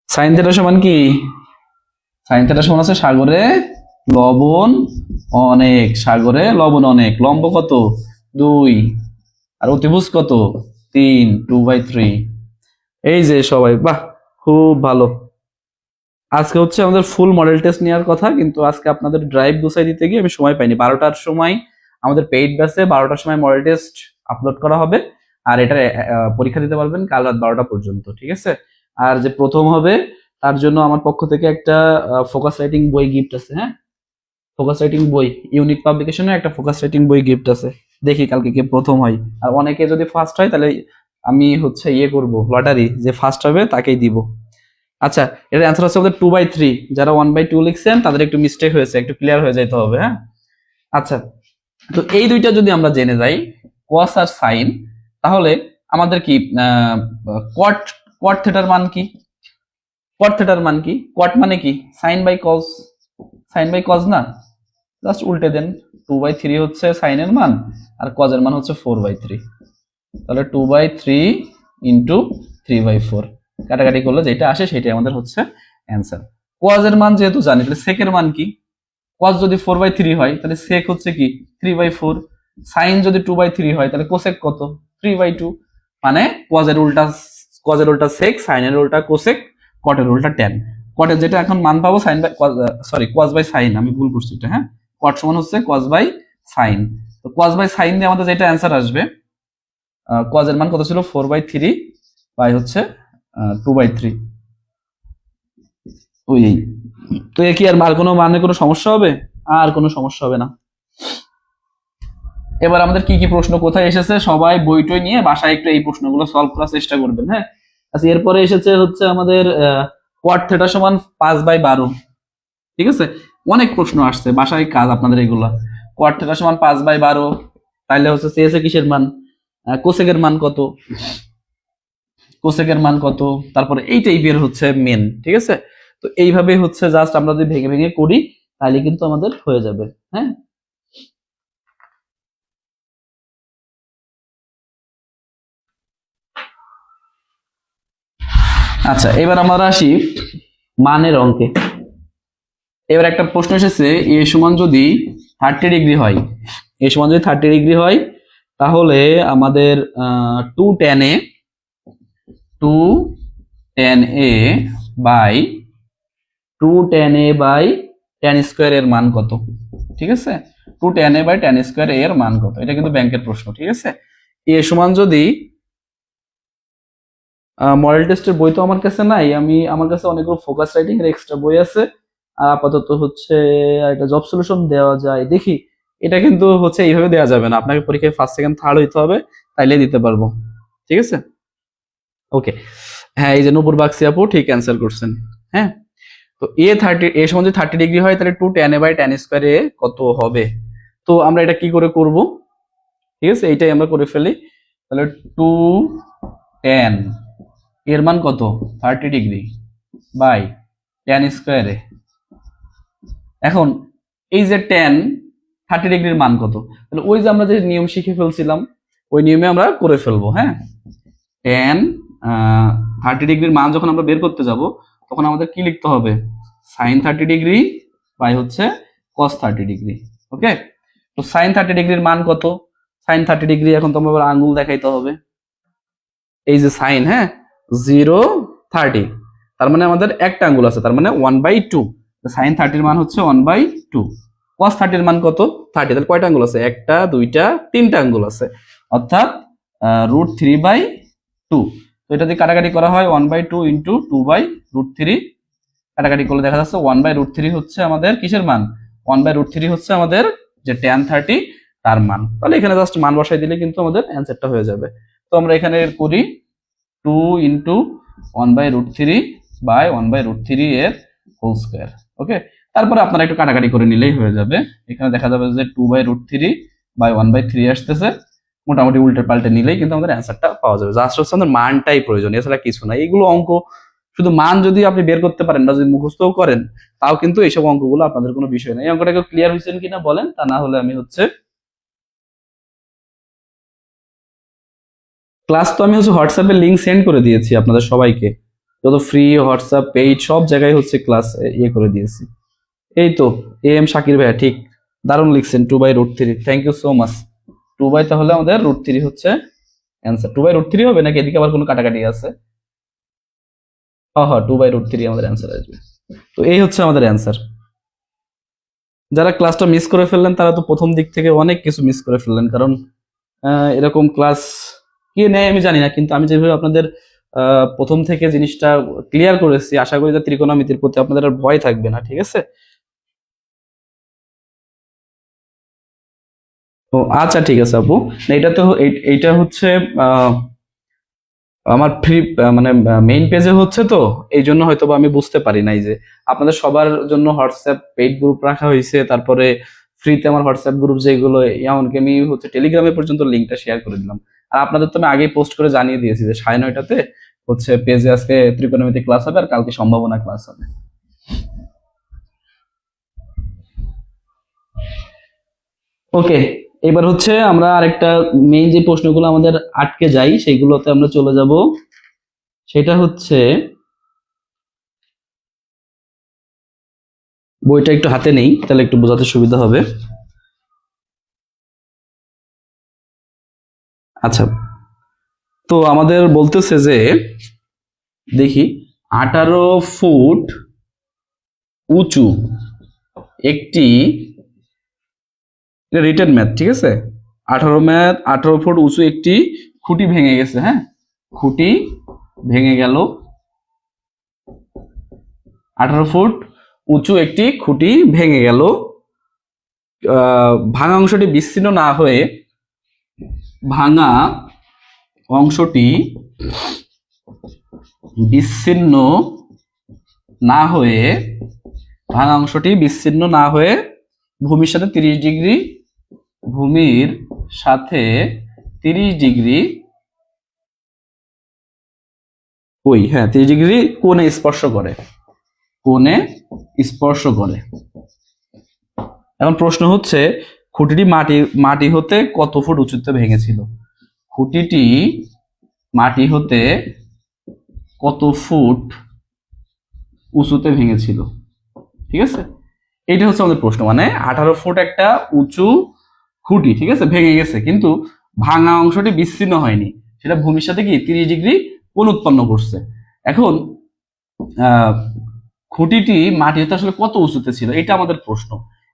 সাইন থিটা সমান কি? সাইন থিটা সমান আছে সাগরে লবণ অনেক, সাগরে লবণ অনেক। লম্ব কত? 2, আর অতিভুজ কত? 3, 2/3। এই যে সবাই, বাহ, খুব ভালো। আজকে হচ্ছে আমাদের ফুল মডেল টেস্ট নেওয়ার কথা, কিন্তু আজকে আপনাদের ড্রাইভ গুছাই দিতে গিয়ে আমি সময় পাইনি। 12টার সময় আমাদের পেইড ব্যাচে 12টার সময় মডেল টেস্ট আপলোড করা হবে, আর এটা পরীক্ষা দিতে পারবেন কাল রাত 12টা পর্যন্ত, ঠিক আছে? আর যে প্রথম হবে তার জন্য আমার পক্ষ থেকে একটা ফোকাস রাইটিং বই গিফট আছে। হ্যাঁ, ফোকাস রাইটিং বই, ইউনিক পাবলিকেশনে একটা ফোকাস রাইটিং বই গিফট আছে। দেখি কালকে কে প্রথম হয়। আর অনেকে যদি ফার্স্ট হয় তাহলে আমি হচ্ছে ইয়ে করব, লটারি, যে ফার্স্ট হবে তাকেই দিব। আচ্ছা, এর অ্যান্সার হচ্ছে আমাদের 2/3। যারা 1/2 লিখছেন তাদের একটু মিস্টেক হয়েছে, একটু ক্লিয়ার হয়ে যাইতে হবে। হ্যাঁ, আচ্ছা, তো এই দুইটা যদি আমরা জেনে যাই, কস আর সাইন, তাহলে আমাদের কি কট, কট থিটার মান কি? কট থিটার মান কি? কট মানে কি? Sine by cos, sine by cos না? জাস্ট উল্টে দেন। 2/3 হচ্ছে সাইনের মান, আর কজের মান হচ্ছে 4/3। তাহলে 2/3 ইন্টু 3/4 কাটাকাটি করলে যেটা আসে সেটাই আমাদের হচ্ছে অ্যান্সার। কজের মান যেহেতু জানি, তাহলে সেকের মান কি? কজ যদি 4/3 হয় তাহলে সেক হচ্ছে কি? 3/4। সাইন যদি 2/3 হয় তাহলে কোসেক কত? 3/2। মানে কজের উল্টা সেক, সাইনের উল্টা কোসেক, কটের উল্টা ট্যান। কটের যেটা এখন মান পাবো sine by, sorry, cos by sine, আমি ভুল করছি এটা। হ্যাঁ, কট সমান হচ্ছে কজ বাই সাইন। তো কজ বাই সাইন দিয়ে আমাদের যেটা অ্যান্সার আসবে, কজের মান কত ছিল? 4/3 বাই হচ্ছে 2/3। ওই, তো এ কি আর কোনো মানে কোনো সমস্যা হবে? আর কোনো সমস্যা হবে না। এবার আমাদের কি কি প্রশ্ন কোথায় এসেছে, সবাই বইটই নিয়ে বাসায় একটু এই প্রশ্নগুলো সলভ করার চেষ্টা করবেন। হ্যাঁ, আচ্ছা, এরপরে এসেছে হচ্ছে আমাদের কোয়াট থিটা সমান 5/12। ঠিক আছে, অনেক প্রশ্ন আসছে, বাসায় কাজ আপনাদের এগুলা। কোয়াট থিটা সমান 5/12, তাইলে হচ্ছে সিএসএ কিসের মান? কোসেকের মান কত? কোসেকের মান কত? তারপরে এই টাইপের হচ্ছে মেন। ঠিক আছে, তো এইভাবে হচ্ছে জাস্ট আমরা যদি ভেঙে ভেঙে করি তাহলে কিন্তু আমাদের হয়ে যাবে। হ্যাঁ, আচ্ছা, এবার আমরা আসি মানের অঙ্কে। এবার একটা প্রশ্ন এসেছে, এ সমান যদি 30 ডিগ্রি হয়, এ সমান যদি 30 ডিগ্রি হয়, তাহলে আমাদের 2 tan a, 2 tan a by 2 tan a by tan square এর মান কত? ঠিক আছে, 2 tan a by tan square এর মান কত? এটা কিন্তু ব্যাংকের প্রশ্ন। ঠিক আছে, এ সমান যদি, মডেল টেস্টের বই তো আমার কাছে নাই, আমার কাছে অনেকগুলো ফোকাস রাইটিং এর এক্সট্রা বই আছে। আর আপাতত হচ্ছে একটা জব সলিউশন দেওয়া যায়, দেখি। এটা কিন্তু হচ্ছে এইভাবে দেওয়া যাবে না, আপনাকে পরীক্ষায় ফার্স্ট সেকেন্ড থার্ড হইতে হবে, তাইলে দিতে পারবো। ঠিক আছে, ওকে। হ্যাঁ, এই যে নূপুর বাক্সি আপু ঠিক অ্যান্সার করছেন। হ্যাঁ, তো এ সমান যদি 30 ডিগ্রি হয় তাহলে 2 tan a by tan square A কত হবে? তো আমরা এটা কি করে করব? ঠিক আছে, এইটাই আমরা করে ফেলি। তাহলে 2 tan এর মান কত? 30 ডিগ্রি বাই tan স্কোয়ারে। এখন এই যে tan 30 ডিগ্রির মান কত? তাহলে ওই যে আমরা যে নিয়ম শিখে ফেলছিলাম, ওই নিয়মে আমরা করে ফেলবো। হ্যাঁ, tan 30 ডিগ্রির মান যখন আমরা বের করতে যাব, তখন আমাদের কি লিখতে হবে? সাইন 30 ডিগ্রি বাই হচ্ছে কস 30 ডিগ্রি। ওকে, তো সাইন 30 ডিগ্রির মান কত? সাইন 30 ডিগ্রি, এখন তো আমার আঙ্গুল দেখাইতে হবে। এই যে সাইন, হ্যাঁ, 0, 30, তার মানে আমাদের একটা আঙ্গুল আছে, তার মানে 1/2। সাইন 30-র মান হচ্ছে 1/2। কস 30-র মান কত? 30, তাহলে কয়টা আঙ্গুল আছে? একটা, দুইটা, তিনটা আঙ্গুল আছে, অর্থাৎ √3/2। তো এটা যদি কাটাকাটি করা হয় 1/2 ইন্টু 2/√3, কাটাকাটি করলে দেখা যাচ্ছে 1/√3 হচ্ছে আমাদের কিসের মান? 1/√3 হচ্ছে আমাদের যে tan 30 তার মান। তাহলে এখানে জাস্ট মান বসাই দিলে কিন্তু আমাদের অ্যান্সারটা হয়ে যাবে। তো আমরা এখানে করি 2 ইন্টু 1/√3 বাই 1/√3 এর হোল স্কোয়ার। ওকে, তারপরে আপনারা একটু কাটাকাটি করে নিলেই হয়ে যাবে। এখানে দেখা যাবে যে 2/√3 বাই 1/3 আসতেছে, মোটামুটি উল্টে পাল্টে নিলেই কিন্তু আমাদের অ্যান্সারটা পাওয়া যাবে। জাস্ট হচ্ছে আমাদের মানটাই প্রয়োজন, এছাড়া কিছু না। এইগুলো অঙ্ক শুধু মান যদি আপনি বের করতে পারেন বা যদি মুখস্থও করেন, তাও কিন্তু এইসব অঙ্কগুলো আপনাদের কোনো বিষয় না। এই অঙ্কটা কেউ ক্লিয়ার হয়েছেন কিনা বলেন, তা না হলে আমি হচ্ছে ক্লাস তো আমি হচ্ছে হোয়াটসঅ্যাপে লিংক সেন্ড করে দিয়েছি আপনাদের সবাইকে। যত ফ্রি হোয়াটসঅ্যাপ পেইড সব জায়গায় হচ্ছে ক্লাস ইয়ে করে দিয়েছি। এই তো এম শাকির ভাইয়া ঠিক দারুণ লিখছেন 2/√3। Thank you so much. 2 তাহলে আমাদের √3 হচ্ছে অ্যান্সার। 2/√3 হবে নাকি এদিকে আবার কোনো কাটাকাটি আছে? হ্যাঁ হ্যাঁ 2/√3 আমাদের অ্যান্সার আসবে। তো এই হচ্ছে আমাদের অ্যান্সার। যারা ক্লাসটা মিস করে ফেললেন তারা তো প্রথম দিক থেকে অনেক কিছু মিস করে ফেললেন, কারণ এরকম ক্লাস কে নেয় আমি জানি না, কিন্তু আমি যেভাবে আপনাদের প্রথম থেকে জিনিসটা ক্লিয়ার করেছি, আশা করি যে ত্রিকোণমিতির প্রতি আপনাদের আর ভয় থাকবে না। ঠিক আছে? ও আচ্ছা ঠিক আছে আপু। না, এটা তো এইটা হচ্ছে আমার ফ্রি মানে মেইন পেজে হচ্ছে, তো এই জন্য হয়তো বা আমি বুঝতে পারি নাই যে আপনাদের সবার জন্য হোয়াটসঅ্যাপ পেইড গ্রুপ রাখা হয়েছে, তারপরে ফ্রিতে আমার হোয়াটসঅ্যাপ গ্রুপ যেগুলো, এমনকি আমি হচ্ছে টেলিগ্রামে পর্যন্ত লিঙ্কটা শেয়ার করে দিলাম। আর আপনাদের তো আমি আগেই পোস্ট করে জানিয়ে দিয়েছি যে 9:30টাতে হচ্ছে পেজে আজকে ত্রিকোণমিতি ক্লাস হবে আর কালকে সম্ভাবনা ক্লাস হবে। ওকে, এবার হচ্ছে আমরা আরেকটা মেইন যে প্রশ্নগুলো আমাদের আটকে যাই সেইগুলোতে আমরা চলে যাব। সেটা হচ্ছে, বইটা একটু হাতে নেই তাহলে একটু বোঝাতে সুবিধা হবে। আচ্ছা, তো আমাদের বলতেছে যে দেখি 18 ফুট উঁচু একটি, রিটেন ম্যাথ, ঠিক আছে? 18 ফুট উঁচু একটি খুঁটি ভেঙে গেছে। হ্যাঁ, খুঁটি ভেঙে গেল। 18 ফুট উঁচু একটি খুঁটি ভেঙে গেল। ভাঙা অংশটি বিচ্ছিন্ন না হয়ে ভাঙা অংশটি বিচ্ছিন্ন না হয়ে ভাঙা অংশটি বিচ্ছিন্ন না হয়ে ভূমির সাথে 30 ডিগ্রি, ভূমির সাথে 30 ডিগ্রি ওই হ্যাঁ 30 ডিগ্রি কোণে স্পর্শ করে, কোণে স্পর্শ করে। এখন প্রশ্ন হচ্ছে খুঁটিটি মাটি হতে কত ফুট উঁচুতে ভেঙেছিল? খুঁটিটি মাটি হতে কত ফুট উঁচুতে ভেঙেছিল? ঠিক আছে, এইটা হচ্ছে আমাদের প্রশ্ন। মানে 18 ফুট একটা উঁচু খুঁটি, ঠিক আছে, ভেঙে গেছে, কিন্তু ভাঙা অংশটি বিচ্ছিন্ন হয়নি, সেটা ভূমির সাথে কি 30 ডিগ্রি কোণ উৎপন্ন করছে। এখন খুঁটিটি মাটিতে আসলে কত উঁচুতে ছিল, এটা আমাদের প্রশ্ন।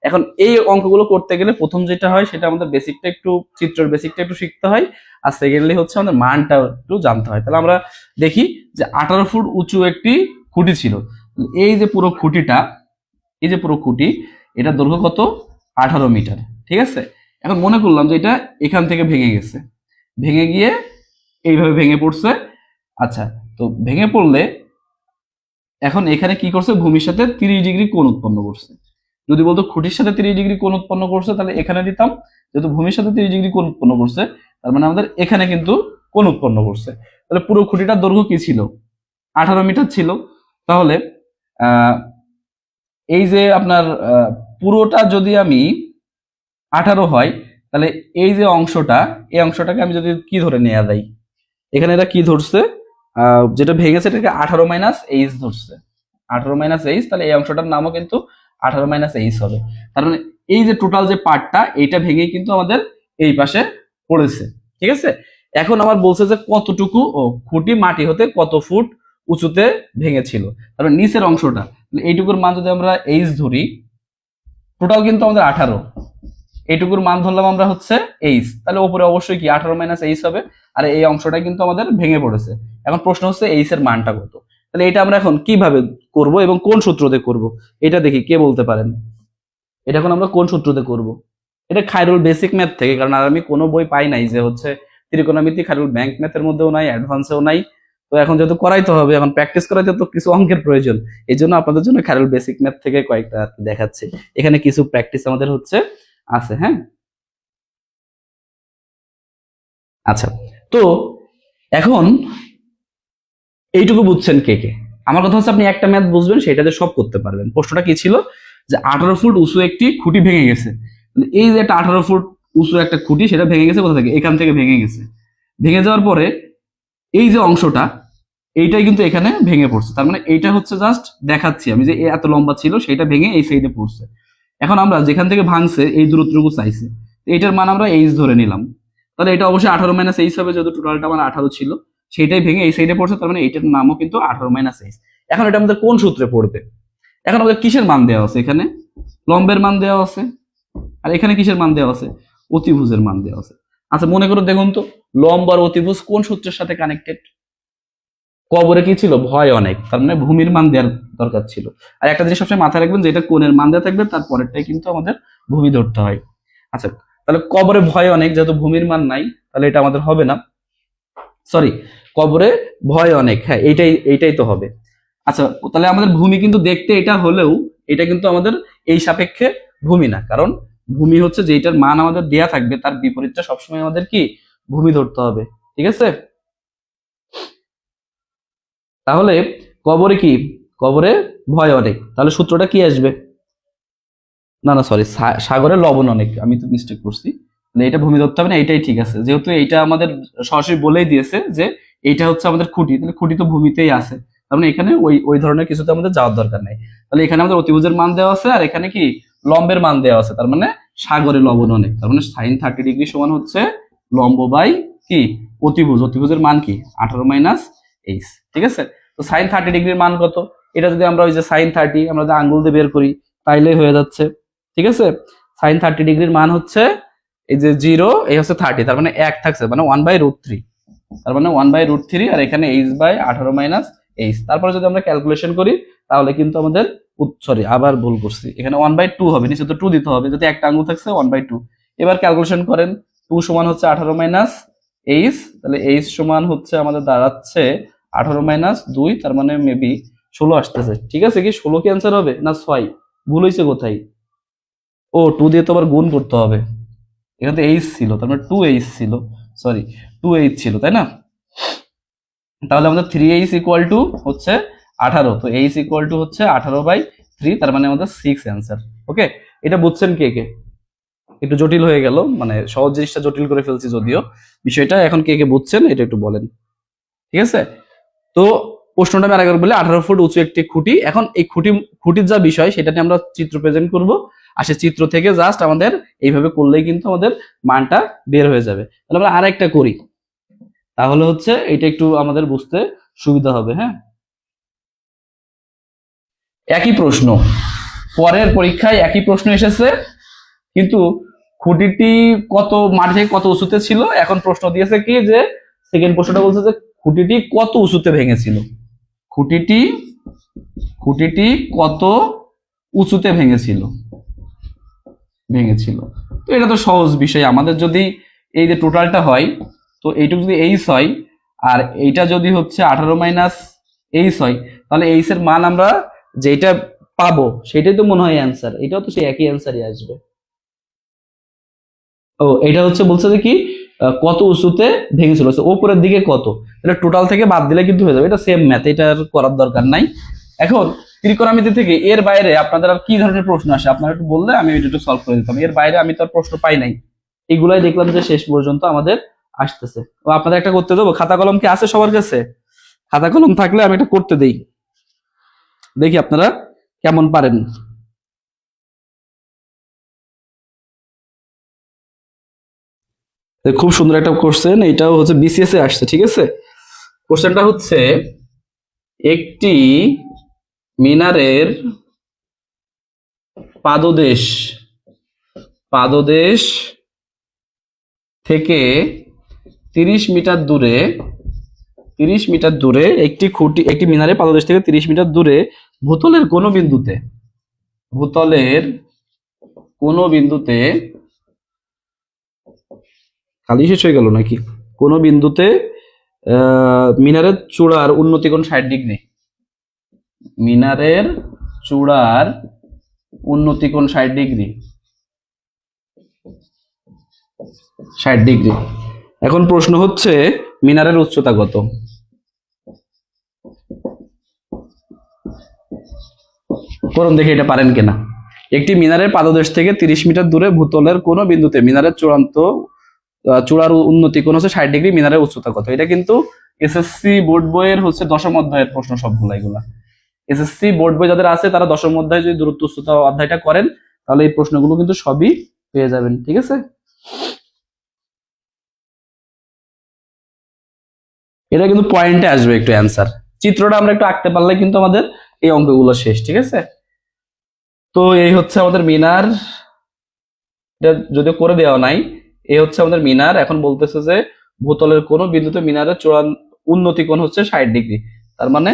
এখন এই অঙ্কগুলো করতে গেলে প্রথম যেটা হয় সেটা আমাদের বেসিকটা একটু, চিত্রের বেসিকটা একটু শিখতে হয়, আর সেকেন্ডলি হচ্ছে আমাদের মানটা একটু জানতে হয়। তাহলে আমরা দেখি যে 18 ফুট উঁচু একটি খুঁটি ছিল। এই যে পুরো খুঁটিটা, এই যে পুরো খুঁটি, এটা দৈর্ঘ্য কত? 18 মিটার। ঠিক আছে, এখন মনে করলাম যে এটা এখান থেকে ভেঙে গেছে, ভেঙে গিয়ে এইভাবে ভেঙে পড়ছে। আচ্ছা, তো ভেঙে পড়লে এখন এখানে কি করছে? ভূমির সাথে 30 ডিগ্রি কোণ উৎপন্ন করছে। যদি বলতো খুঁটির সাথে 30 ডিগ্রি কোণ উৎপন্ন করছে তাহলে এখানে দিতাম, যেহেতু ভূমির সাথে 30 ডিগ্রি কোণ উৎপন্ন করছে তার মানে আমাদের এখানে কিন্তু কোণ উৎপন্ন করছে। তাহলে পুরো খুঁটিটার দৈর্ঘ্য কি ছিল? 18 মিটার ছিল। তাহলে এই যে আপনার পুরোটা যদি আমি 18 হয়, তাহলে এই যে অংশটা, এই অংশটাকে আমি যদি কি ধরে নেওয়া যায়, এখানে এটা কি ধরছে? যেটা ভেঙেছে এটাকে 18 - H ধরছে, 18 - H, তাহলে এই অংশটার নামও কিন্তু 18 - H হবে। তার মানে এই যে টোটাল যে পার্টটা, এইটা ভেঙে কিন্তু আমাদের এই পাশে পড়েছে। ঠিক আছে, এখন আমার বলছে যে কতটুকু, খুঁটি মাটি হতে কত ফুট উঁচুতে ভেঙেছিল। তারপরে নিচের অংশটা, এইটুকুর মান যদি আমরা H ধরি, টোটাল কিন্তু আমাদের 18, এইটুকুর মান ধরলাম আমরা হচ্ছে H, তাহলে উপরে অবশ্যই কি 18 - H হবে। আর এই অংশটা কিন্তু আমাদের ভেঙে পড়েছে। এখন প্রশ্ন হচ্ছে H এর মানটা কত? তাহলে এটা আমরা এখন কিভাবে করব এবং কোন সূত্রতে করব, এটা দেখি কে বলতে পারেন। এটা এখন আমরা কোন সূত্রতে করব? এটা খায়রুল বেসিক ম্যাথ থেকে, কারণ আর আমি কোনো বই পাই নাই যে হচ্ছে ত্রিকোণমিতি খায়রুল ব্যাংক ম্যাথের মধ্যেও নাই, অ্যাডভান্সেও নাই। তো এখন যেহেতু করাইতে হবে, এখন প্র্যাকটিস করাইতে তো কিছু অঙ্কের প্রয়োজন, এই জন্য আপনাদের জন্য খায়রুল বেসিক ম্যাথ থেকে কয়েকটা দেখাচ্ছি। এখানে কিছু প্র্যাকটিস আমাদের হচ্ছে আছে। হ্যাঁ, আচ্ছা, তো এখন এইটুকু বুঝছেন কে কে? আমার কথা হচ্ছে আপনি একটা ম্যাথ বুঝবেন, সেটাতে সব করতে পারবেন। প্রশ্নটা কি ছিল? যে 18 ফুট উঁচু একটি খুঁটি ভেঙে গেছে। এই যে একটা 18 ফুট উঁচু একটা খুঁটি, সেটা ভেঙে গেছে কোথা থেকে? এখান থেকে ভেঙে গেছে। ভেঙে যাওয়ার পরে এই যে অংশটা, এইটাই কিন্তু এখানে ভেঙে পড়ছে, তার মানে এইটা হচ্ছে জাস্ট দেখাচ্ছি আমি যে এত লম্বা ছিল সেটা ভেঙে এই সাইডে পড়ছে। এখন আমরা যেখান থেকে ভাঙছে এই দূরত্বটুকু চাইছে, এইটার মান আমরা এইচ ধরে নিলাম, তাহলে এটা অবশ্যই 18 - এইচ হবে, যেহেতু টোটালটা আমার 18 ছিল, সেইটাই ভেঙে এই সাইডে পড়ছে, তার মানে এইটার নামও কিন্তু 18 - এইচ। এখন এটা আমাদের কোন সূত্রে পড়বে? এখন আমাদের কিসের মান দেওয়া আছে? এখানে লম্বের মান দেওয়া আছে, আর এখানে কিসের মান দেওয়া আছে? অতিভুজের মান দেওয়া আছে। আচ্ছা মনে করো দেখুন তো, লম্ব আর অতিভুজ কোন সূত্রের সাথে কানেক্টেড? কবরে কি ছিল? ভয় অনেক, তার মানে ভূমির মান দেওয়ার দরকার ছিল। আর একটা জিনিস সবসময় মাথায় রাখবেন যে এটা কোণের মান দেওয়া থাকবে, তার পরেরটাই কিন্তু আমাদের ভূমি ধরতে হয়। আচ্ছা তাহলে কবরে ভয় অনেক, যেহেতু ভূমির মান নাই তাহলে এটা আমাদের হবে না, সরি, কবরে ভয় অনেক, হ্যাঁ এইটাই এইটাই তো হবে। আচ্ছা তাহলে আমাদের ভূমি কিন্তু দেখতে এটা হলেও এটা কিন্তু আমাদের এই সাপেক্ষে ভূমি না, কারণ ভূমি হচ্ছে যেটার মান আমাদের দেয়া থাকবে তার বিপরীতটা সবসময় আমাদের কি ভূমি ধরতে হবে, ঠিক আছে? তাহলে কবরে কি? কবরে ভয় অনেক, তাহলে সূত্রটা কি আসবে? না না সরি, সাগরে লবণ অনেক, আমি তো মিস্টেক করছি, তাহলে এটা ভূমি ধরতে হবে না, এটাই ঠিক আছে, যেহেতু এইটা আমাদের সরাসরি বলেই দিয়েছে যে এইটা হচ্ছে আমাদের খুঁটি, তাহলে খুঁটি তো ভূমিতেই আছে, তার মানে এখানে ওই ওই ধরনের কিছুতে আমাদের যাওয়ার দরকার নাই। তাহলে এখানে আমাদের অতিভুজের মান দেওয়া আছে, আর এখানে কি লম্বের মান দেওয়া আছে, তার মানে সাগরে লবণ অনেক, তার মানে sin 30 ডিগ্রি সমান হচ্ছে লম্ব বাই কি অতিভুজ, অতিভুজের মান কি 18 - এইচ, ঠিক আছে? তো sin 30 ডিগ্রির মান কত? এটা যদি আমরা ওই যে sin 30 আমরা যদি আঙ্গুল দিয়ে বের করি তাইলেই হয়ে যাচ্ছে, ঠিক আছে? sin 30 ডিগ্রির মান হচ্ছে এই যে 0, এই হচ্ছে 30, তার মানে 1 থাকছে, মানে 1/√3, তার মানে 1/√3, আর এখানে h/18 - এইচ। তারপরে যদি আমরা ক্যালকুলেশন করি তাহলে কিন্তু আমাদের, সরি আবার ভুল করছি, এখানে 1/2 হবে, নিচে তো 2 দিতে হবে, যদি একটা আঙ্গুল থাকছে 1/2। এবার ক্যালকুলেশন করেন, 2 সমান হচ্ছে 18 - এইচ, তাহলে এইচ সমান হচ্ছে আমাদের দাঁড়াচ্ছে 18 - 2, তার মানে মেবি 16 আসতেছে, ঠিক আছে? কি 16 কি অ্যান্সার হবে না 6? ভুল হয়েছে কোথায়? ও 2 দিয়ে তো আবার গুণ করতে হবে, এখানে তো এইচ ছিল, তার মানে 2h ছিল, সরি 2h ছিল, তাই না? তাহলে আমাদের 3h ইকুয়াল টু হচ্ছে 18, তো h ইকুয়াল টু হচ্ছে 18/3, তার মানে আমাদের 6 অ্যান্সার। ওকে, এটা বুঝছেন কে কে? একটু জটিল হয়ে গেল, মানে সহজ জিনিসটা জটিল করে ফেলছি যদিও, বিষয়টা এখন কে কে বুঝছেন এটা একটু বলেন, ঠিক আছে? তো প্রশ্নটা আমি আরেকবার বলি, 18 ফুট উঁচু একটি খুঁটি, এখন এই খুঁটির যা বিষয় সেটা নিয়ে আমরা চিত্র প্রেজেন্ট করব, আর সেই চিত্র থেকে জাস্ট আমাদের এইভাবে করলেই কিন্তু আমাদের মানটা বের হয়ে যাবে। তাহলে আমরা আরেকটা করি, তাহলে হচ্ছে এটা একটু আমাদের বুঝতে সুবিধা হবে, হ্যাঁ? একই প্রশ্ন, পরের পরীক্ষায় একই প্রশ্ন এসেছে, কিন্তু খুঁটিটি কত মাটি থেকে কত উঁচুতে ছিল, এখন প্রশ্ন দিয়েছে কি যে সেকেন্ড প্রশ্নটা বলছে যে খুঁটিটি কত উঁচুতে ভেঙেছিল, খুঁটিটি খুঁটিটি কত উঁচুতে ভেঙেছিল। তো এটা তো সহজ বিষয়, আমাদের যদি এই যে টোটালটা হয়, তো এইটুকু যদি এইচ হয় আর এইটা যদি হচ্ছে 18 - এইচ হয়, তাহলে এইচ এর মান আমরা যেটা পাবো সেটাই তো মনে হয় অ্যান্সার, এটাও তো সেই একই অ্যান্সারই আসবে। ও এটা হচ্ছে বলছে যে কি কত উঁচুতে ভেঙেছিল, ওপরের দিকে কত, এটা টোটাল থেকে বাদ দিলে কিন্তু হয়ে যাবে, এটা সেম ম্যাথ, এটা আর করার দরকার নাই। এখন ত্রিকোণমিতি থেকে এর বাইরে আপনাদের আর কি ধরনের প্রশ্ন আসে আপনারা একটু বললে আমি এটা একটু সলভ করে দিতাম, এর বাইরে আমি তো আর প্রশ্ন পাই নাই, এগুলাই দেখলাম যে শেষ পর্যন্ত আমাদের আসতেছে। তো আপনাদের একটা করতে দেবো, খাতা কলম কি আছে সবার কাছে? খাতা কলম থাকলে আমি এটা করতে দেই, দেখি আপনারা কেমন পারেন। খুব সুন্দর একটা কোশ্চেন, এটাও হচ্ছে বিসিএস এ আসছে, ঠিক আছে? কোশ্চেনটা হচ্ছে একটি মিনারের পাদদেশ পাদদেশ থেকে 30 মিটার দূরে একটি মিনারের পাদদেশ থেকে 30 মিটার দূরে ভূতলের কোনো বিন্দুতে খালি শেষ হয়ে গেল নাকি? কোনো বিন্দুতে মিনারের চূড়ার উন্নতি কোণ 60 ডিগ্রি, মিনারের চূড়ার উন্নতি কোণ 60 ডিগ্রি, 60 ডিগ্রি। এখন প্রশ্ন হচ্ছে মিনারের উচ্চতা কত? করুন দেখি এটা পারেন কিনা। একটি মিনারের পাদদেশ থেকে 30 মিটার দূরে ভূতলের কোনো বিন্দুতে মিনারের চূড়ার উন্নতি কোণ হচ্ছে 60 ডিগ্রি, মিনারের উচ্চতা কত? এটা কিন্তু এসএসসি বোর্ড বইয়ের হচ্ছে দশম অধ্যায়ের প্রশ্ন সবগুলা এগুলা। এসএসসি বোর্ড বই যাদের আছে তারা দশম অধ্যায়ে যদি দূরত্ব উচ্চতা অধ্যায়টা করেন তাহলে এই প্রশ্নগুলো কিন্তু সবই পেয়ে যাবেন, ঠিক আছে। এটা কিন্তু পয়েন্টে আসবে একটু অ্যান্সার, চিত্রটা আমরা একটু আঁকতে পারলে কিন্তু আমাদের এই অঙ্কগুলো শেষ, ঠিক আছে। তো এই হচ্ছে আমাদের মিনার, এটা যদিও করে দেওয়া নাই। এই হচ্ছে আমাদের মিনার। এখন বলতেছে যে ভূতলের কোন বিন্দুতে মিনারের উন্নতি কোণ হচ্ছে 60 ডিগ্রি। তার মানে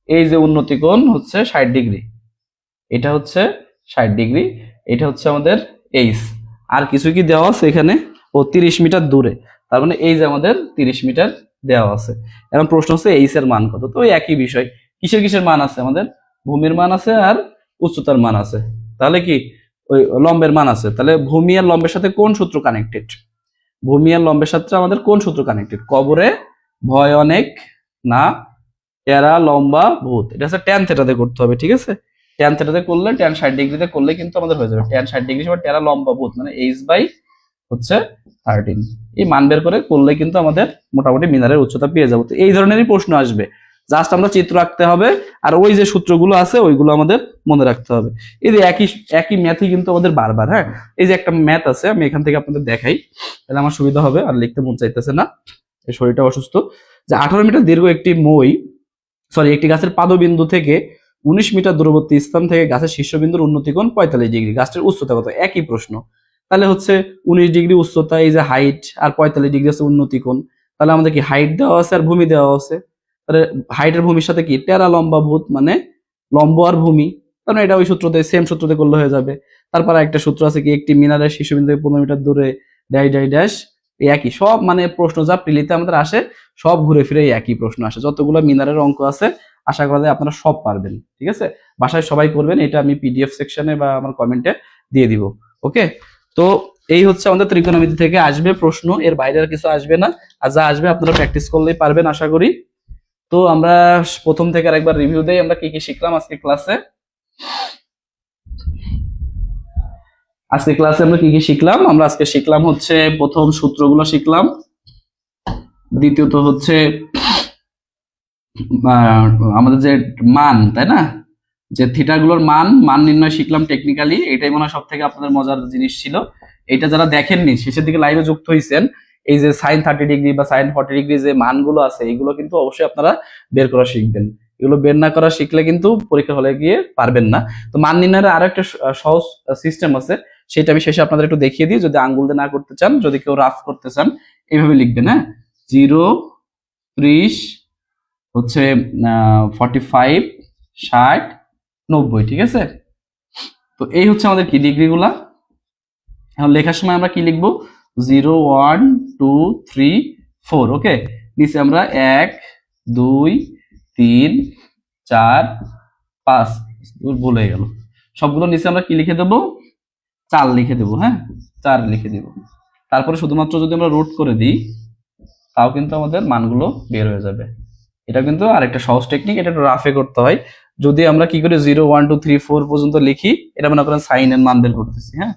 এই যে উন্নতি কোণ হচ্ছে 60 ডিগ্রি, এটা হচ্ছে 60 ডিগ্রি, এটা হচ্ছে আমাদের এইচ। আর কিছু কি দেওয়া আছে এখানে? ও 30 মিটার দূরে, তার মানে এই যে আমাদের 30 মিটার দেওয়া আছে। এখন প্রশ্ন হচ্ছে এইচ এর মান কত। তো ওই একই বিষয়, কিসের কিসের মান আছে আমাদের? ভূমির মান আছে আর উচ্চতার মান আছে। তাহলে কি ওই লম্বের মান আছে, তাহলে ভূমি আর লম্বের সাথে কোন সূত্র কানেক্টেড? ভূমি আর লম্বের সাথে আমাদের কোন সূত্র কানেক্টেড? কবরে ভয় অনেক না টেরা লম্বা ভূত, এটা হচ্ছে ট্যান থেটাতে করতে হবে, ঠিক আছে। ট্যান থেটাতে করলে, ট্যান 60 ডিগ্রিতে করলে কিন্তু আমাদের হয়ে যাবে ট্যান 60 ডিগ্রি সমান টেরা লম্বা ভূত মানে এইচ বাই হচ্ছে 13। এই মান বের করে করলে কিন্তু আমাদের মোটামুটি মিনারের উচ্চতা পেয়ে যাবো। তো এই ধরনেরই প্রশ্ন আসবে, জাস্ট আমরা চিত্র আঁকতে হবে আর ওই যে সূত্রগুলো আছে ওইগুলো আমাদের মনে রাখতে হবে। এই যে একই একই ম্যাথই কিন্তু আমাদের বারবার, হ্যাঁ। এই যে একটা ম্যাথ আছে, আমি এখান থেকে আপনাদের দেখাই, তাহলে আমার সুবিধা হবে, আর লিখতে মন চাইতেছে না, এই শরীরটা অসুস্থ। যে 18 মিটার দীর্ঘ একটি গাছের পাদবিন্দু থেকে 19 মিটার দূরবর্তী স্থান থেকে গাছের শীর্ষবিন্দুর উন্নতি কোণ 45 ডিগ্রি, গাছটির উচ্চতা কত? একই প্রশ্ন। তাহলে হচ্ছে 19 ডিগ্রি উচ্চতা, এই যে হাইট, আর 45 ডিগ্রি আছে উন্নতি কোণ। তাহলে আমাদের কি হাইট দেওয়া আছে আর ভূমি দেওয়া আছে, তাহলে হাইটের ভূমির সাথে কি টেরা লম্বা ভূত মানে লম্ব আর ভূমি, কারণ এটা ওই সূত্রতে সেম সূত্রতে করলে হয়ে যাবে। তারপর একটা সূত্র আছে কি একটি মিনারের শীর্ষবিন্দু থেকে 15 মিটার দূরে ড্যাশ ড্যাশ ড্যাশ, এই একই সব, মানে প্রশ্ন যা প্রিলিতে আমাদের আসে সব ঘুরে ফিরে এই একই প্রশ্ন আসে। যতগুলো মিনারের অঙ্ক আছে আশা করা যায় আপনারা সব পারবেন, ঠিক আছে। বাসায় সবাই করবেন, এটা আমি পিডিএফ সেকশনে বা আমার কমেন্টে দিয়ে দিব, ওকে। তো এই হচ্ছে আমাদের ত্রিকোণমিতি থেকে আসবে প্রশ্ন, এর বাইরে আর কিছু আসবে না। আর যা আসবে আপনারা প্র্যাকটিস করলেই পারবেন আশা করি। তো আমরা প্রথম থেকে আরেকবার রিভিউ দেই, আমরা কি কি শিখলাম আজকে ক্লাসে। আমরা কি কি শিখলাম? আমরা আজকে শিখলাম হচ্ছে প্রথম সূত্রগুলো শিখলাম, দ্বিতীয়ত হচ্ছে আমাদের যে মান, তাই না, যে থিটাগুলোর মান নির্ণয় শিখলাম টেকনিক্যালি। এটাই মনে হয় সব থেকে আপনাদের মজার জিনিস ছিল। এটা যারা দেখেননি, শেষের দিকে লাইভে যুক্ত হয়েছেন, এই যে সাইন 30 ডিগ্রি বা সাইন 40 ডিগ্রি যে মানগুলো আছে এগুলো কিন্তু অবশ্যই আপনারা বের করা শিখবেন। এগুলো বের না করা শিখলে কিন্তু পরীক্ষা হলে গিয়ে পারবেন না। তো মান নির্ণয়ের আরো একটা সহজ সিস্টেম আছে, সেটা আমি শেষে আপনাদের একটু দেখিয়ে দিই, যদি আঙ্গুল দিয়ে না করতে চান, যদি কেউ রাফ করতে চান এইভাবে লিখবেন, হ্যাঁ। 0, 30 হচ্ছে 45, 60, 90, ঠিক আছে। তো এই হচ্ছে আমাদের কি ডিগ্রিগুলা। এখন লেখার সময় আমরা কি লিখবো? 0, 1, 2, 3, 4, ওকে। নিচে আমরা 1, 2, 3, 4, 5, ভুল হয়ে গেল, সবগুলো নিচে আমরা কি লিখে দেবো? 4 লিখে দেবো, হ্যাঁ, 4 লিখে দিব। তারপরে শুধুমাত্র যদি আমরা রুট করে দিই তাও কিন্তু আমাদের মানগুলো বের হয়ে যাবে। এটা কিন্তু আরেকটা সহজ টেকনিক, এটা একটু রাফে করতে হয়। যদি আমরা কি করি 0, 1, 2, 3, 4 পর্যন্ত লিখি, এটা মনে করেন সাইনের মান বের করতেছি, হ্যাঁ,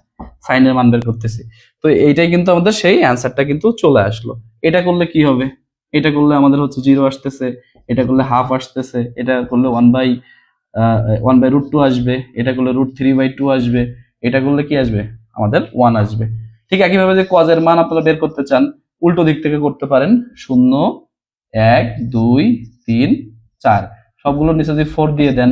সাইনের মান বের করতেছি। তো এইটাই কিন্তু আমাদের সেই অ্যান্সারটা কিন্তু চলে আসলো। এটা করলে কি হবে? এটা করলে আমাদের হচ্ছে 0 আসতেছে, এটা করলে হাফ আসতেছে, এটা করলে 1/√2 আসবে, এটা করলে √3/2 আসবে, এটা করলে কি আসবে? আমাদের 1 আসবে। ঠিক একইভাবে যে কজের মান আপনারা বের করতে চান উল্টো দিক থেকে করতে পারেন, 0, 1, 2, 3, 4, সবগুলোর নিচে যদি 4 দিয়ে দেন,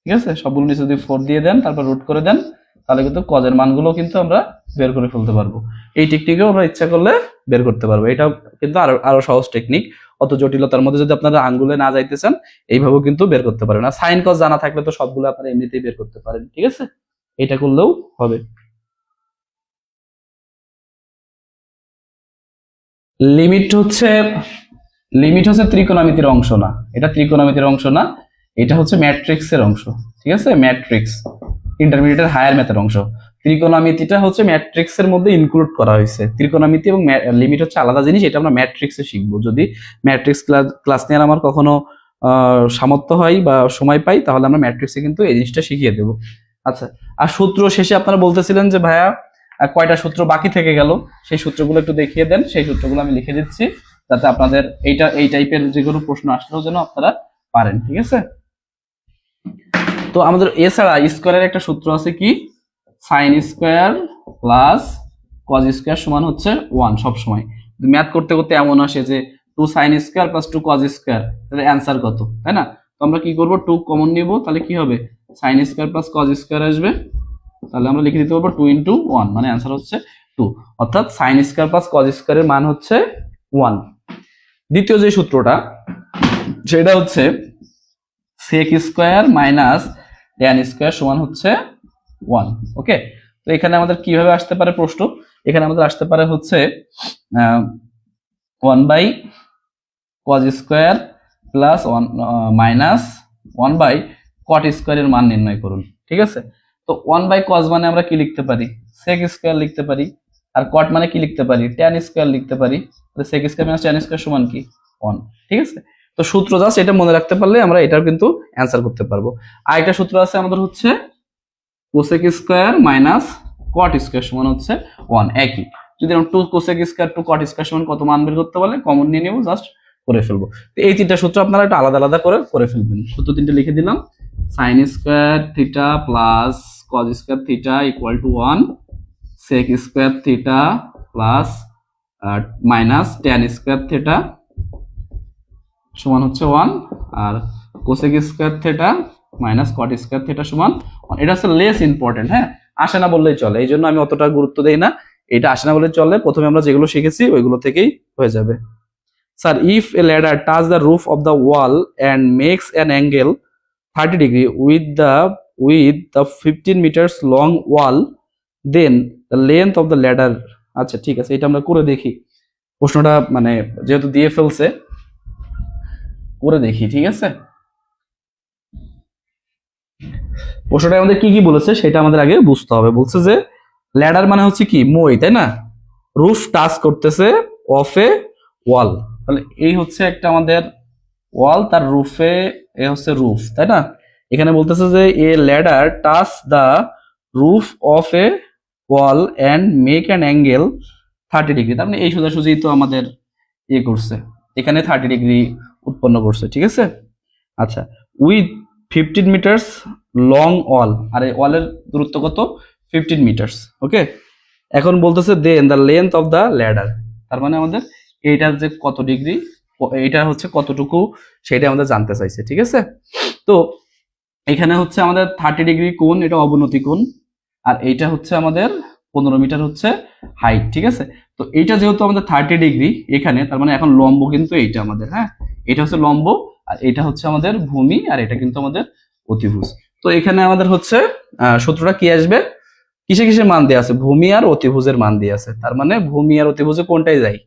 ঠিক আছে, সবগুলো নিচে যদি 4 দিয়ে দেন তারপর রুট করে দেন, তাহলে কিন্তু কজের মানগুলো কিন্তু আমরা বের করে ফেলতে পারবো। এই টেকনিকেও আমরা ইচ্ছা করলে বের করতে পারবো। এটাও কিন্তু আরো সহজ টেকনিক, অত জটিলতার মধ্যে যদি আপনারা আঙ্গুলে না যাইতে চান এইভাবেও কিন্তু বের করতে পারবেন। আর সাইন কজ জানা থাকলে তো সবগুলো আপনারা এমনিতেই বের করতে পারেন, ঠিক আছে, এটা করলেও হবে। লিমিট হচ্ছে ত্রিকোণমিতির অংশ না, এটা ত্রিকোণমিতির অংশ না, এটা হচ্ছে ম্যাট্রিক্সের অংশ, ঠিক আছে। ম্যাট্রিক্স ইন্টারমিডিয়েটের হায়ার ম্যাথের অংশ। ত্রিকোণমিতিটা হচ্ছে ম্যাট্রিক্সের মধ্যে ইনক্লুড করা হয়েছে। ত্রিকোণমিতি এবং লিমিট হচ্ছে আলাদা জিনিস, এটা আমরা ম্যাট্রিক্সে শিখবো। যদি ম্যাট্রিক্স ক্লাস নেওয়ার আমার কখনো সামর্থ্য হয় বা সময় পাই তাহলে আমরা ম্যাট্রিক্সে কিন্তু এই জিনিসটা শিখিয়ে দেবো। আচ্ছা, আর সূত্র শেষে আপনারা বলতেছিলেন যে ভাইয়া কয়টা সূত্র বাকি থেকে গেল, সেই সূত্রগুলো একটু দেখিয়ে দেন। সেই সূত্রগুলো আমি লিখে দিচ্ছি, যাতে আপনাদের এই টাইপের যে কোনো প্রশ্ন আসলেও যেন আপনারা পারেন, ঠিক আছে। তো আমাদের এছাড়া স্কোয়ারের একটা সূত্র আছে কি, sine square plus cos square সমান হচ্ছে 1 সব সময়। ম্যাথ করতে করতে এমন আসে যে 2 sine square plus 2 cos square, তাহলে অ্যান্সার কত, তাই না? তো আমরা কি করব, 2 কমন নিব, তাহলে কি হবে, sine square plus cos square আসবে, তাহলে আমরা লিখে দিতে পারবো 2 ইন্টু 1, মানে অ্যান্সার হচ্ছে 2, অর্থাৎ সাইন স্কোয়ার প্লাস কজ স্কোয়ারের মান হচ্ছে 1। দ্বিতীয় যে সূত্রটা সেটা হচ্ছে sec square minus tan square সমান হচ্ছে 1। ওকে, তো এখানে আমাদের কিভাবে আসতে পারে প্রশ্ন, এখানে আমাদের আসতে পারে হচ্ছে 1 বাই কজ স্কোয়ার প্লাস 1 মাইনাস 1 বাই কট স্কোয়ারের মান নির্ণয় করুন, ঠিক আছে। তো 1 বাই কজ মানে আমরা কি লিখতে পারি, সেক স্কোয়ার লিখতে পারি, আর কট মানে কি লিখতে পারি, ট্যান স্কোয়ার লিখতে পারি, sec square minus tan square সমান কি 1, ঠিক আছে। তো সূত্র জাস্ট এটা মনে রাখতে পারলে আমরা এটার কিন্তু অ্যান্সার করতে পারবো। আর একটা সূত্র আছে আমাদের হচ্ছে cosec square minus cot square সমান হচ্ছে 1, একই। যদি আমরা 2 কোসেক স্কোয়ার 2 কট স্কোয়ার সমান কত মান বের করতে পারলে কমন নিয়ে নেব, জাস্ট করে ফেলবো। তো এই তিনটা সূত্র আপনারা একটু আলাদা আলাদা করে ফেলবেন। সূত্র তিনটে লিখে দিলাম, sine square theta plus cos square theta equal to 1, sec square theta plus minus tan square theta সমান হচ্ছে 1, আর cosec square theta minus cot square theta সমান 1। এটা হচ্ছে লেস ইম্পর্টেন্ট, হ্যাঁ, আসে না বললেই চলে, এই জন্য আমি অতটা গুরুত্ব দেই না। এটা আসে না বললে চলে, প্রথমে আমরা যেগুলো শিখেছি ওইগুলো থেকেই হয়ে যাবে। Sir, if A ladder touch the roof of the wall and makes an angle 30 degree with the 15 meters long wall, then the length of the ladder, আচ্ছা ঠিক আছে, এটা আমরা করে দেখি। প্রশ্নটা মানে যেহেতু দিয়ে ফেলছে, করে দেখি, ঠিক আছে। প্রশ্নটা আমাদের কি কি বলেছে সেটা আমাদের আগে বুঝতে হবে। বলছে যে ল্যাডার মানে হচ্ছে কি, মই, তাই না, রুফ টাচ করতেছে অফ এ ওয়াল, তাহলে এই হচ্ছে একটা আমাদের ওয়াল, তার রুফে এ হচ্ছে রুফ, তাই না। এখানে বলতেছে যে a ladder touch the roof of a wall and make an angle 30 degree, তার মানে এই সোজাসুজি তো আমাদের ইয়ে করছে, এখানে 30 ডিগ্রি উৎপন্ন করছে, ঠিক আছে। আচ্ছা, উইথ 15 মিটার্স লং ওয়াল, আর এই ওয়ালের দূরত্ব কত, 15 মিটার্স, ওকে। এখন বলতেছে then the length of the ladder, তার মানে আমাদের এইটার যে কত ডিগ্রি, এইটা হচ্ছে কতটুকু, সেটা আমাদের জানতে চাইছে, ঠিক আছে। তো এখানে হচ্ছে আমাদের 30 ডিগ্রি কোণ, এটা অবনতি কোণ, আর এইটা হচ্ছে আমাদের 15 মিটার হচ্ছে হাইট, ঠিক আছে। তো এইটা যেহেতু আমাদের 30 ডিগ্রি এখানে, তার মানে এখন লম্ব কিন্তু এইটা আমাদের, হ্যাঁ, এটা হচ্ছে লম্ব, আর এটা হচ্ছে আমাদের ভূমি, আর এটা কিন্তু আমাদের অতিভুজ। তো এখানে আমাদের হচ্ছে সূত্রটা কি আসবে, কিসে কিসে মান দেওয়া আছে, ভূমি আর অতিভুজের মান দিয়ে আছে, তার মানে ভূমি আর অতিভুজে কোনটাই যায়,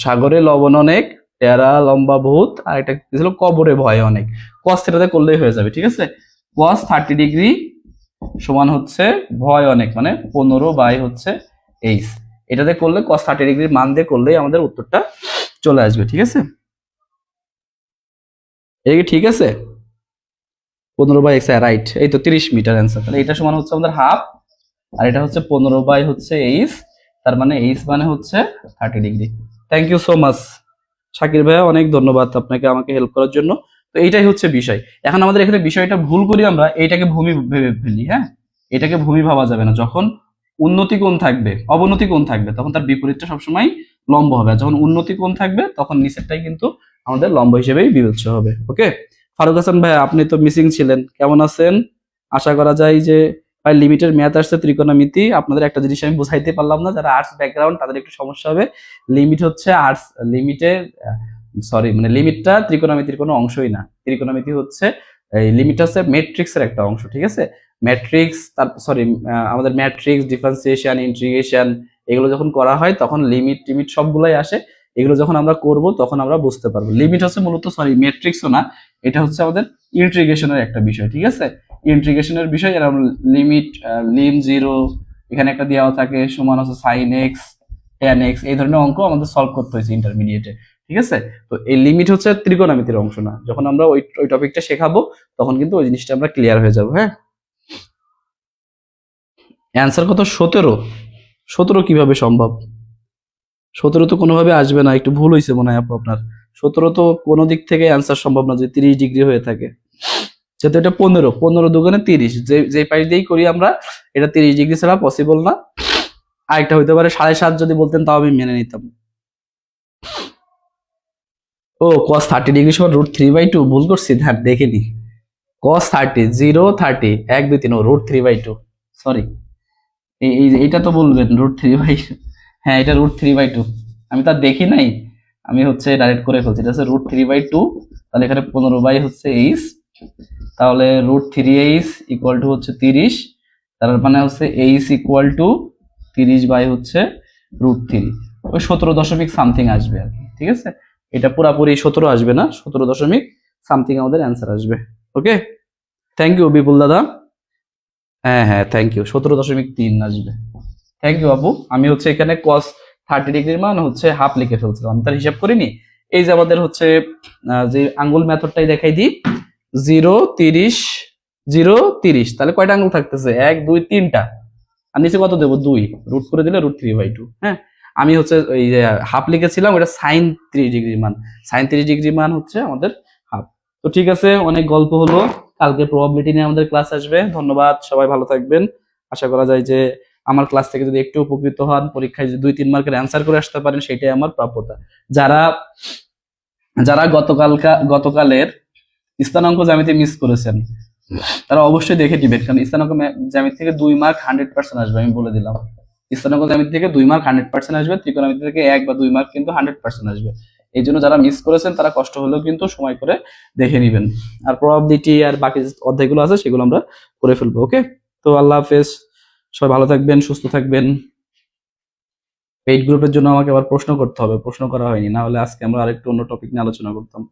সাগরে লবণ অনেক, টেরা লম্বা ভূত, আর এটা ছিল কবরে ভয় অনেক, কস থিটাতে করলেই হয়ে যাবে, ঠিক আছে। কস 30 ডিগ্রি সমান হচ্ছে ভয় অনেক, মানে 15 বাই হচ্ছে এইচ, এটাতে করলে কস 30 ডিগ্রির মান দিয়ে করলেই আমাদের উত্তরটা চলে আসবে, ঠিক আছে। এই কি ঠিক আছে, 15 বাই এক্স, রাইট, এই তো 30 মিটার অ্যান্সার। তাহলে এটা সমান হচ্ছে আমাদের হাফ, আর এটা হচ্ছে 15 বাই হচ্ছে এইচ, তার মানে এইচ মানে হচ্ছে 30 degree. Thank you so much Shakir ভাইয়া, অনেক ধন্যবাদ আপনাকে আমাকে হেল্প করার জন্য। তো এইটাই হচ্ছে বিষয়। এখন আমাদের এখানে বিষয়টা ভুল করি আমরা, এইটাকে ভূমি ভেবে ফেলি, হ্যাঁ, এটাকে ভূমি ভাবা যাবে না। যখন উন্নতি কোণ থাকবে, অবনতি কোণ থাকবে, তখন তার বিপরীতটা সবসময় লম্ব হবে, আর যখন উন্নতি কোণ থাকবে তখন নিচেরটাই কিন্তু আমাদের লম্ব হিসেবেই বিবেচ্য হবে। ওকে, ফারুক হাসান ভাই, আপনি তো মিসিং ছিলেন, কেমন আছেন? আশা করা যায় যে ভাই লিমিটের ম্যাথ আসছে, ত্রিকোণমিতি, আপনাদের একটা জিনিস আমি বুঝাইতে পারলাম না, যারা আর্টস ব্যাকগ্রাউন্ড তাদের একটু সমস্যা হবে। লিমিট হচ্ছে আর্টস লিমিটের, সরি মানে লিমিটটা ত্রিকোণমিতির কোনো অংশই না, ত্রিকোণমিতি হচ্ছে এই লিমিট হচ্ছে ম্যাট্রিক্সের একটা অংশ, ঠিক আছে। ম্যাট্রিক্স, তার সরি আমাদের ম্যাট্রিক্স, ডিফারেন্সিয়েশন, ইন্টিগ্রেশন, এগুলো যখন করা হয় তখন লিমিট টিমিট সবগুলাই আসে, এগুলো যখন আমরা করব তখন আমরা বুঝতে পারবো। লিমিট হচ্ছে মূলত, সরি ম্যাট্রিক্সও না, এটা হচ্ছে আমাদের ইন্টিগ্রেশনের একটা বিষয়, ঠিক আছে। ইন্টিগ্রেশনের বিষয়, এরকম লিমিট লিম জিরো এখানে একটা দেওয়া থাকে, সমান হচ্ছে সাইন এক্স ট্যান এক্স, এই ধরনের অঙ্ক আমাদের সলভ করতে হয়েছে ইন্টারমিডিয়েটে, ঠিক আছে। তো এই লিমিট হচ্ছে ত্রিকোণমিতির অংশ না, যখন আমরা ওই টপিকটা শেখাবো তখন কিন্তু ওই জিনিসটা আমরা ক্লিয়ার হয়ে যাবো। হ্যাঁ, অ্যান্সার কত, 17? 17 কিভাবে সম্ভব? 17 তো কোনোভাবে আসবে না, একটু ভুল হয়েছে মনে হয় আপু আপনার। 17 তো কোনো দিক থেকে অ্যান্সার সম্ভব না যদি 30 ডিগ্রি হয়ে থাকে। যেহেতু এটা 15 দুগুণে 30, যে পাশ দিয়েই করি আমরা, এটা 30 ডিগ্রি ছাড়া পসিবল না। আরেকটা হইতে পারে 7.5 যদি বলতেন তাও আমি মেনে নিতাম। ও cos 30 ডিগ্রি সমান √3/2, ভুল করছি, ধ্যান দেখিনি। cos 30 0 30 1 2 3 ও √3/2, সরি। এইটা তো বলবেন √3/2, হ্যাঁ এটা √3/2, আমি তো আর দেখি নাই, আমি হচ্ছে ডাইরেক্ট করে ফেলছি। এটা হচ্ছে √3/2, তাহলে এখানে 15 হচ্ছে এইচ, তাহলে √3h ইকুয়াল টু হচ্ছে 30, তার মানে হচ্ছে এইচ ইকুয়াল টু 30 হচ্ছে √3, ওই 17 দশমিক সামথিং আসবে আর কি, ঠিক আছে। এটা পুরাপুরি 17 আসবে না, 17 দশমিক সামথিং আমাদের অ্যান্সার আসবে। ওকে, থ্যাংক ইউ বিপুল দাদা। হ্যাঁ হ্যাঁ থ্যাংক ইউ, 17.3 আসবে। থ্যাংক ইউ আপু। আমি হচ্ছে এখানে cos 30 ডিগ্রির মান হচ্ছে হাফ লিখে ফেলছিলাম, আমি তার হিসাব করিনি। এই যে আমাদের হচ্ছে যে আঙ্গুল মেথডটাই দেখাই দিই, 0 30 0 30, তাহলে কয়টা আঙ্গুল থাকতেছে? 1 2 3টা, আর নিচে কত দেবো? 2, রুট করে দিলে √3/2। হ্যাঁ, আমি হচ্ছে ওই যে হাফ লিখেছিলাম, ওটা সাইন 30 ডিগ্রির মান, সাইন 30 ডিগ্রির মান হচ্ছে আমাদের হাফ। তো ঠিক আছে, অনেক গল্প হলো, কালকে প্রবাবিলিটি নিয়ে আমাদের ক্লাস আসবে। ধন্যবাদ, সবাই ভালো থাকবেন। আশা করা যায় যে আমার ক্লাস থেকে যদি একটু উপকৃত হন, পরীক্ষায় যদি 2-3 মার্কের অ্যান্সার করে আসতে পারেন, সেটাই আমার প্রাপ্যতা। যারা যারা গতকালের স্থানাঙ্ক জ্যামিতি মিস করেছেন, তারা অবশ্যই দেখে দিবেন, কারণ স্থানাঙ্ক জ্যামিতি থেকে 2 মার্ক 100% আসবে, আমি বলে দিলাম। স্থানাঙ্ক জ্যামিতি থেকে 2 মার্ক 100% আসবে, ত্রিকোণমিতি থেকে 1 বা 2 মার্ক কিন্তু 100% আসবে। এই জন্য যারা মিস করেছেন তারা কষ্ট হলেও কিন্তু সময় করে দেখে নিবেন। আর প্রবাবিলিটি আর বাকি যে অধ্যায়গুলো আছে সেগুলো আমরা করে ফেলবো। ওকে, তো আল্লাহ হাফেজ, সবাই ভালো থাকবেন, সুস্থ থাকবেন। পেইড গ্রুপের জন্য আমাকে আবার প্রশ্ন করতে হবে, প্রশ্ন করা হয়নি, না হলে আজকে আমরা আরেকটু অন্য টপিক নিয়ে আলোচনা করতাম।